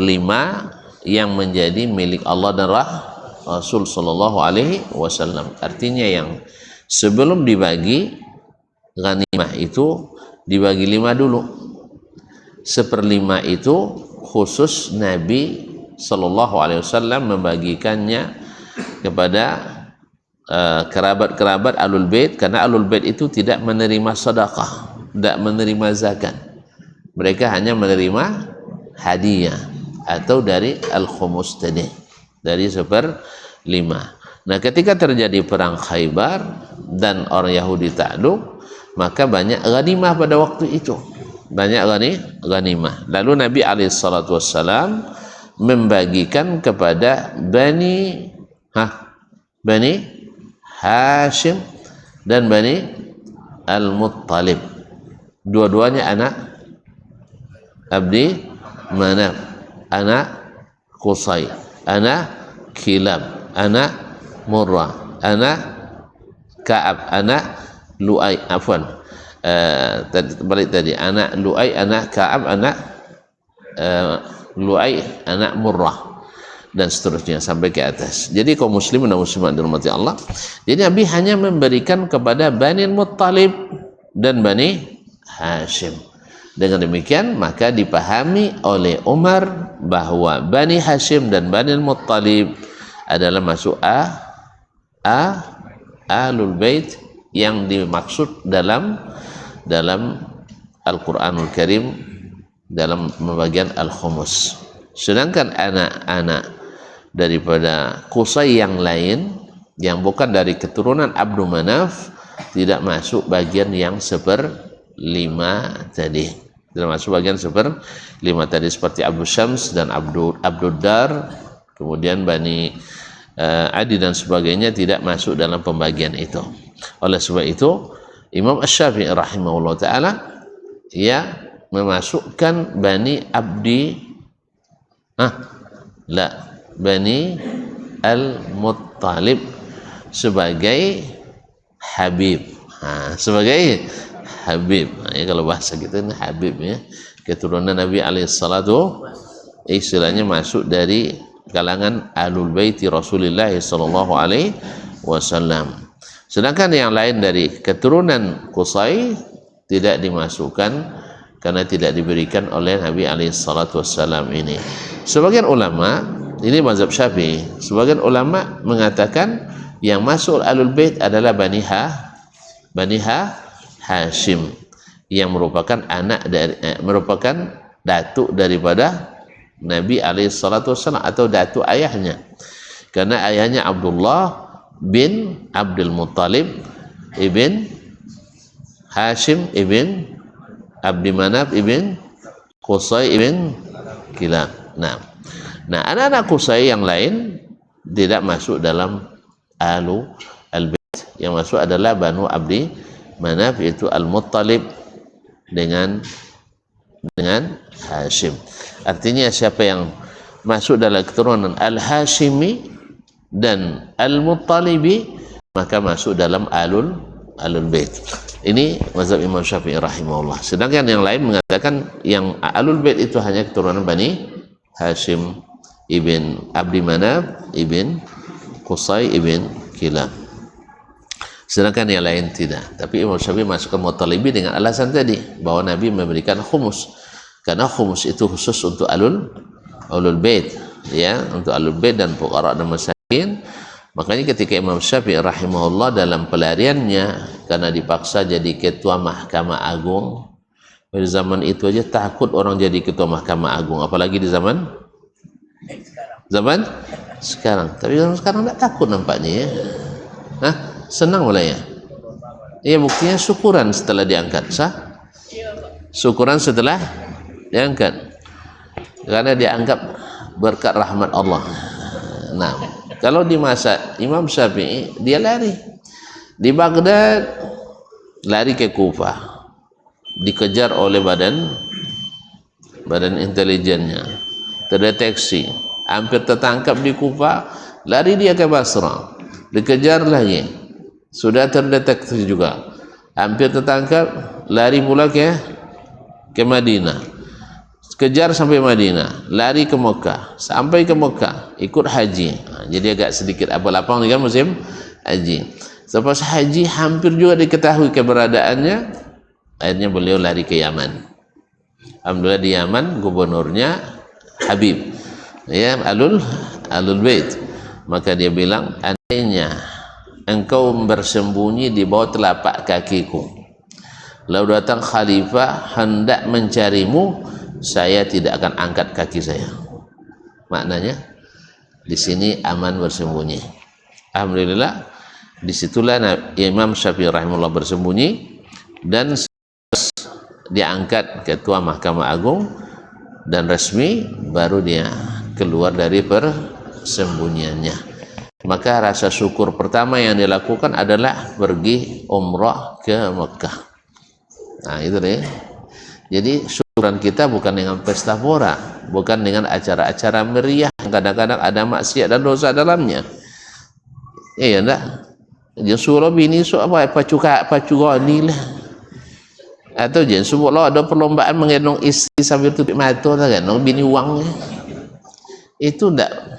yang menjadi milik Allah dan Rasul sallallahu alaihi wasallam. Artinya yang sebelum dibagi ghanimah itu dibagi 5 dulu. 1/5 itu khusus Nabi sallallahu alaihi wasallam membagikannya kepada kerabat-kerabat Ahlul Bait, karena Ahlul Bait itu tidak menerima sedekah, tidak menerima zakat. Mereka hanya menerima hadiah atau dari al-khumus tadi, dari 1/5. Nah, ketika terjadi perang Khaybar dan orang Yahudi takluk, maka banyak ghanimah pada waktu itu. Banyak ghanimah. Lalu Nabi alaihissalatu wassalam membagikan kepada Bani Hashim dan Bani Al-Muttalib. Dua-duanya anak Abdi Manaf, anak Qusay, anak Kilab, anak Murrah, anak Ka'ab, anak Lu'ay, balik tadi, anak Lu'ay, anak Ka'ab, anak Lu'ay, anak Murrah, dan seterusnya sampai ke atas. Jadi kaum muslimin dan muslimat dirahmati Allah, jadi Nabi hanya memberikan kepada Bani Muttalib dan Bani Hashim. Dengan demikian maka dipahami oleh Umar bahwa Bani Hashim dan Bani Muttalib adalah masuk Ahlul Bait yang dimaksud dalam Al-Quranul Karim dalam pembagian Al-Khumus. Sedangkan anak-anak daripada Qusay yang lain yang bukan dari keturunan Abdu Manaf tidak masuk bagian yang 1/5 tadi. Tidak masuk bagian 1/5 tadi, seperti Abu Syams dan Abdud Dar, kemudian Bani Adi dan sebagainya tidak masuk dalam pembagian itu. Oleh sebab itu Imam Asy-Syafi'i rahimahullah ta'ala memasukkan Bani Bani Al-Muttalib sebagai Habib. Sebagai Habib. Kalau bahasa kita ini Habib ya. Keturunan Nabi alaihissalatu istilahnya masuk dari kalangan Ahlul Baiti Rasulullah sallallahu alaihi wasallam. Sedangkan yang lain dari keturunan Qusay tidak dimasukkan karena tidak diberikan oleh Nabi alaihissalatu wassalam ini. Sebagian ulama, ini mazhab Syafi'i, sebagian ulama mengatakan yang masuk Ahlul Bait adalah Bani Hashim yang merupakan anak dari merupakan datuk daripada Nabi alaihissalatu wassalam atau datuk ayahnya. Karena ayahnya Abdullah bin Abdul Muttalib ibn Hashim ibn Abdi Manaf ibn Qusay ibn Kilab. Nah, anak-anak Qusay yang lain tidak masuk dalam Ahlul Bait. Yang masuk adalah Banu Abdi Manaf, yaitu Al-Muttalib dengan dengan Hashim. Artinya siapa yang masuk dalam keturunan Al-Hashimi dan Al-Muttalibi maka masuk dalam Alul Bait. Ini mazhab Imam Syafi'i rahimahullah. Sedangkan yang lain mengatakan yang Alul Bait itu hanya keturunan Bani Hashim ibn Abdi Manaf ibn Qusay ibn Kilab. Sedangkan yang lain tidak. Tapi Imam Syafi'i masukkan Muttalibi dengan alasan tadi bahwa Nabi memberikan khumus. Karena khumus itu khusus untuk Alul Bait, ya, untuk Alul Bait dan fuqara dan masakin. Makanya ketika Imam Syafi'i rahimahullah dalam pelariannya karena dipaksa jadi ketua Mahkamah Agung, pada zaman itu aja takut orang jadi ketua Mahkamah Agung, apalagi di zaman sekarang. Tapi zaman sekarang tidak takut nampaknya, ya. Hah? Senang mulai ya. Iya, buktinya syukuran setelah diangkat, sah? Syukuran setelah diangkat, karena dianggap berkat rahmat Allah. Nah, kalau di masa Imam Syafi'i dia lari di Baghdad, lari ke Kufah, dikejar oleh badan intelijennya, terdeteksi, hampir tertangkap di Kufah, lari dia ke Basra, dikejar lagi, sudah terdeteksi juga, hampir tertangkap, lari pula ke Madinah, kejar sampai Madinah, lari ke Mekah, sampai ke Mekah, ikut haji. Jadi agak sedikit abal-abal kan musim haji. Selepas haji hampir juga diketahui keberadaannya, akhirnya beliau lari ke Yaman. Alhamdulillah di Yaman gubernurnya Habib, ya, Alul Bait. Maka dia bilang, andainya engkau bersembunyi di bawah telapak kakiku, lalu datang khalifah hendak mencarimu, saya tidak akan angkat kaki saya. Maknanya di sini aman bersembunyi. Alhamdulillah, disitulah Imam Syafi'i rahimahullah bersembunyi dan diangkat ketua Mahkamah Agung dan resmi, baru dia keluar dari persembunyiannya. Maka rasa syukur pertama yang dilakukan adalah pergi umrah ke Mekah. Nah itu deh. Jadi syukuran kita bukan dengan pesta pora, bukan dengan acara-acara meriah yang kadang-kadang ada maksiat dan dosa dalamnya. Iya enggak? Dia suruh bini apa pacu goni lah. Atau jangan sebut lo ada perlombaan menggendong istri sambil tutup mata kan, bini uangnya. Itu enggak.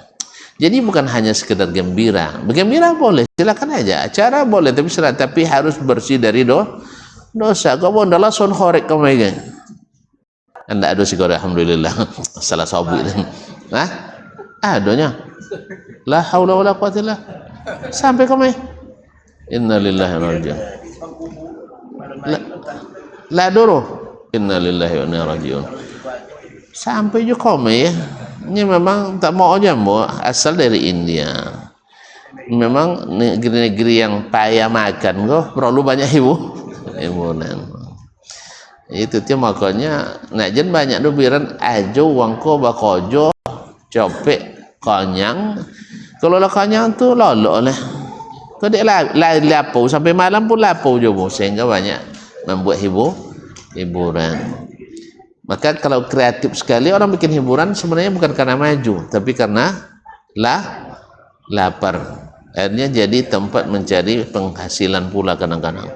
Jadi bukan hanya sekedar gembira. Bergembira boleh, silakan aja. Acara boleh, tapi harus bersih dari dosa. Kau mau adalah son khorek kau megang. Anda ada sih kau, alhamdulillah. Salah sabi. Nah, adanya. La haula wala quwwata illa sampai kau mai. Innalillahi wa inna ilaihi raji'un. La doro. Innalillahi wa inna ilaihi raji'un. Sampai juga kau mai ya. Ini memang tak mau aja, mau asal dari India. Memang negeri-negeri yang payah makan, kok perlu banyak hiburan. Itu dia makanya nak jen banyak dubiran ajo wangko bakojo copek konyang. Kalau lah konyang tu lolo lah. Kau dek lapau sampai malam pun lapau je bu, sehingga banyak membuat hiburan. Maka kalau kreatif sekali orang bikin hiburan sebenarnya bukan karena maju, tapi karena lapar. Akhirnya jadi tempat mencari penghasilan pula kadang-kadang.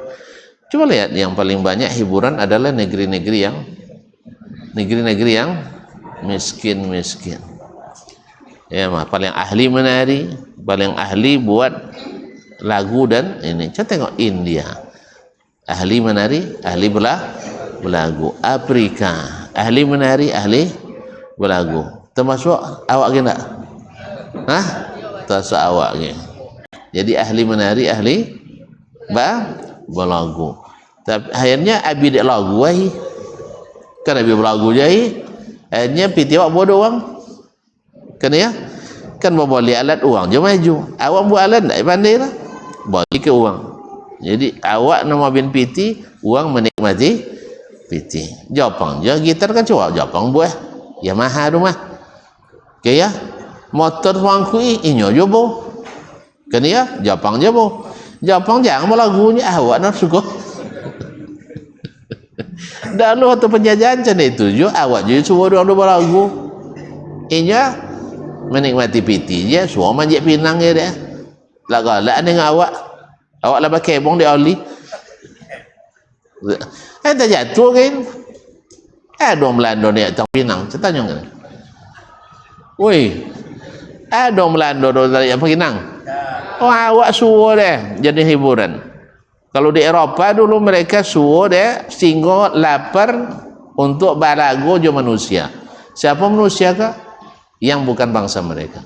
Coba lihat, yang paling banyak hiburan adalah negeri-negeri yang miskin. Ya, paling ahli menari, paling ahli buat lagu dan ini. Coba tengok India. Ahli menari, ahli belagu. Afrika, ahli menari, ahli belagu. Termasuk awak ke tak? Hah? Termasuk awak ke. Jadi ahli menari, ahli belagu. Tapi akhirnya abi dek lagu ai. Kan abi belagu jai. Akhirnya piti awak bodoh orang. Kan ya? Kan mau beli alat uang je maju. Awak buat alat tak pandai lah. Bagi ke uang. Jadi awak nama bin piti, uang menikmati piti. Jepang je gitar kan cuak Jepang buah. Yamaha rumah. Okey ya. Motor wangku inyo jo bo. Kan ya? Jepang je bo. Jepang jangan mau lagunya awak nak suka. Dahulu waktu penjajahan macam itu je, awak je semua orang beragu. Inya menikmati piti je, semua manjat pinang je dia. Lah galak dengan awak. Awak lah pakai bong dia oli. Tak jatuh kan? Orang Melanda ni atas pinang. Saya tanya kan? Woi, orang Melanda dari apa pinang? Oh, awak suruh dia jadi hiburan. Kalau di Eropah dulu mereka suruh dia singgah lapar untuk balago je manusia. Siapa manusia kah? Yang bukan bangsa mereka.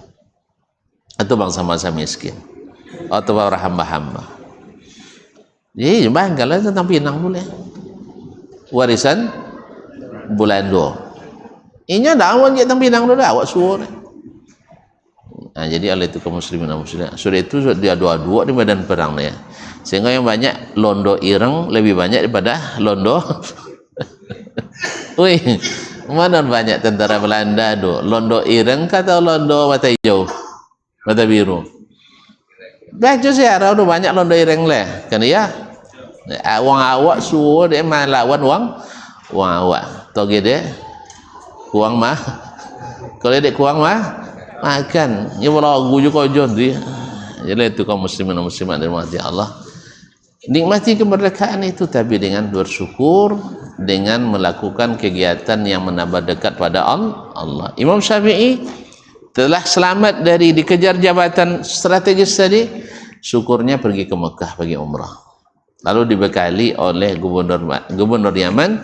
Atau bangsa-bangsa miskin. Atau orang hamba-hamba. Jadi banggalah tentang pinang boleh. Warisan Belanda. Inya dah awak tentang pinang dulu awak suruh. Nah, jadi oleh itu kaum muslimin dan muslimat. Sudah itu dia dua-dua di medan perang ya. Sehingga yang banyak londo ireng lebih banyak daripada londo. Wih, mana banyak tentara Belanda tu? Londo ireng kata londo mata hijau, mata biru. Baju saya ada banyak londo ireng leh, kan ya? Wang awak suruh dia melawan wang awak. Toge dia, kuang mah. Kalau dia kuang mah makan. Dia malah guju kojon dia. Jadi itu kaum muslimin dan muslimat dirahmati Allah. Nikmati kemerdekaan itu tapi dengan bersyukur, dengan melakukan kegiatan yang menambah dekat pada Allah. Imam Syafi'i telah selamat dari dikejar jabatan strategis tadi, syukurnya pergi ke Mekah pergi umrah. Lalu dibekali oleh gubernur Yaman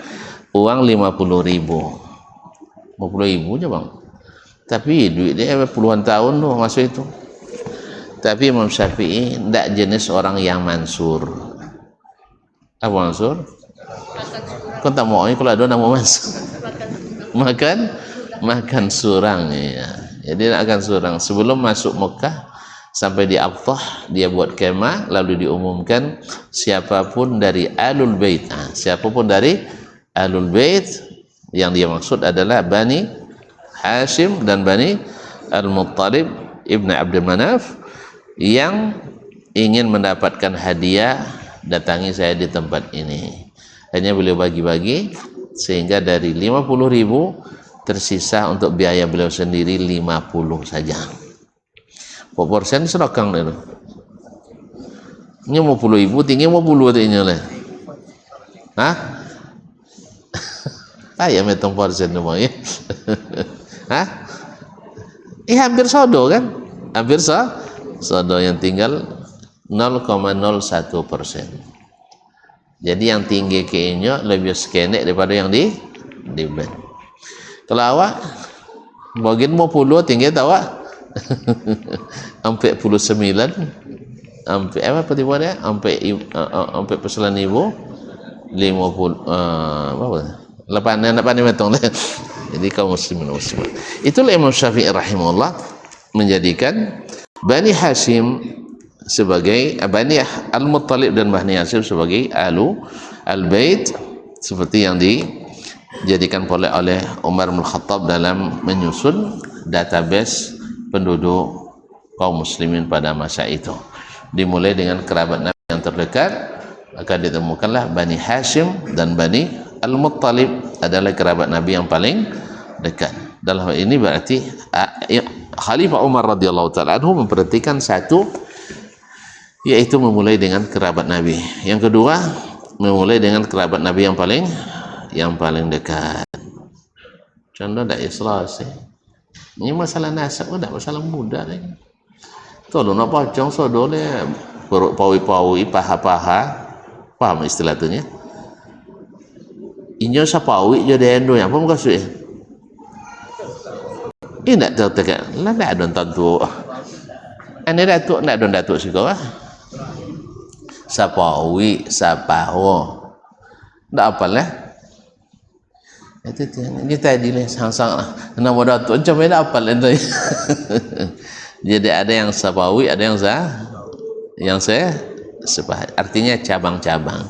uang 50.000. 50.000 je bang. Tapi duit dia puluhan tahun tu masa itu. Tapi Imam Syafi'i tidak jenis orang yang mansur. Apa mansur? Kau tak mau kalau ada nama mansur. Makan surang ya. Jadi nak makan surang. Sebelum masuk Mekah sampai di Aqtah dia buat kemah lalu diumumkan siapapun dari Ahlul Bait. Siapapun dari Ahlul Bait yang dia maksud adalah Bani Hashim dan Bani Al-Muttalib Ibn Abdul Manaf yang ingin mendapatkan hadiah, datangi saya di tempat ini. Hanya beliau bagi-bagi sehingga dari 50.000 tersisa untuk biaya beliau sendiri 50 saja. Proporsi sedekah itu. Ini 50.000 tinggi 50 tanya lah. Hah? Ayam hitung porsi tu mau ya. Hah? Hampir sodo kan? Hampir sodo yang tinggal 0,01%. Jadi yang tinggi kayaknya lebih skenek daripada yang di band. Kalau awak bagian mau puluh tinggi tak awak? Sampai 49 sampai apa tiba dia? Sampai persoalan ibu 50 apa? 8 metong. Jadi kaum muslimin muslimat. Itulah Imam Syafi'i rahimahullah menjadikan Bani Hashim sebagai Bani Al-Muttalib dan Bani Hashim sebagai Al-Bait seperti yang dijadikan oleh Umar bin Khattab dalam menyusun database penduduk kaum muslimin pada masa itu. Dimulai dengan kerabat Nabi yang terdekat, akan ditemukanlah Bani Hashim dan Bani Al-Muttalib adalah kerabat Nabi yang paling dekat. Dalam hal ini berarti Khalifah Umar radhiyallahu taala anhu memperhatikan satu, yaitu memulai dengan kerabat Nabi. Yang kedua, memulai dengan kerabat Nabi yang paling dekat. Contoh tak ikhlas. Ini masalah nasab tak masalah mudah lagi. Tolong nak pocong sodol le pawi-pawi paha-paha. Paham istilah tu nya? Inyo sapawi je dendo yang apa maksud? Ini tak tahu tak. Lah tak ada tentu. Ani datuk nak don datuk siko ah. Sapawi, sapaho. Tak apalah. Itu ni tadi le sang-sang nama datuk macam mana apal itu. Jadi ada yang sapawi, ada yang saya sepah. Artinya cabang-cabang.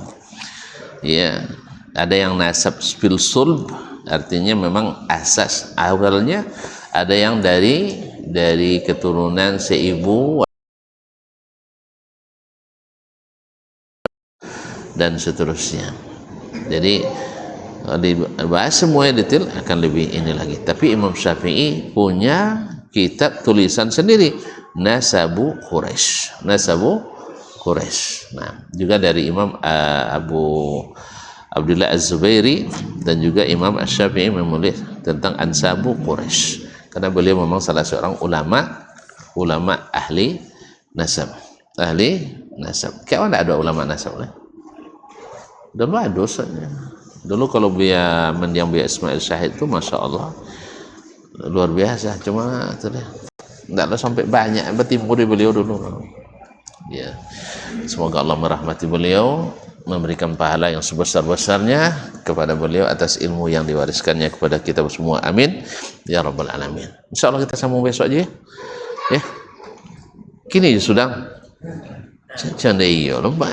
Ya, ada yang nasab fil sulb, artinya memang asas awalnya ada yang dari keturunan seibu dan seterusnya. Jadi dibahas semua detail akan lebih ini lagi. Tapi Imam Syafi'i punya kitab tulisan sendiri, Nasabu Quraisy. Nasabu Quraisy. Nah, juga dari Imam Abu Abdullah Az-Zubairi dan juga Imam Asy-Syafi'i menulis tentang Ansabu Quraisy. Karena beliau memang salah seorang ulama ahli nasab. Ahli nasab. Kayak mana ada ulama nasab lah? Dulu ada dosanya. Dulu kalau biar mendiang biar Ismail Syahid itu Masya Allah luar biasa. Cuma tidak ada sampai banyak bertimbul di beliau dulu. Ya, semoga Allah merahmati beliau, memberikan pahala yang sebesar-besarnya kepada beliau atas ilmu yang diwariskannya kepada kita semua. Amin ya rabbal alamin. Insya Allah kita sambung besok aja ya. Kini sudah canda iyo lomba.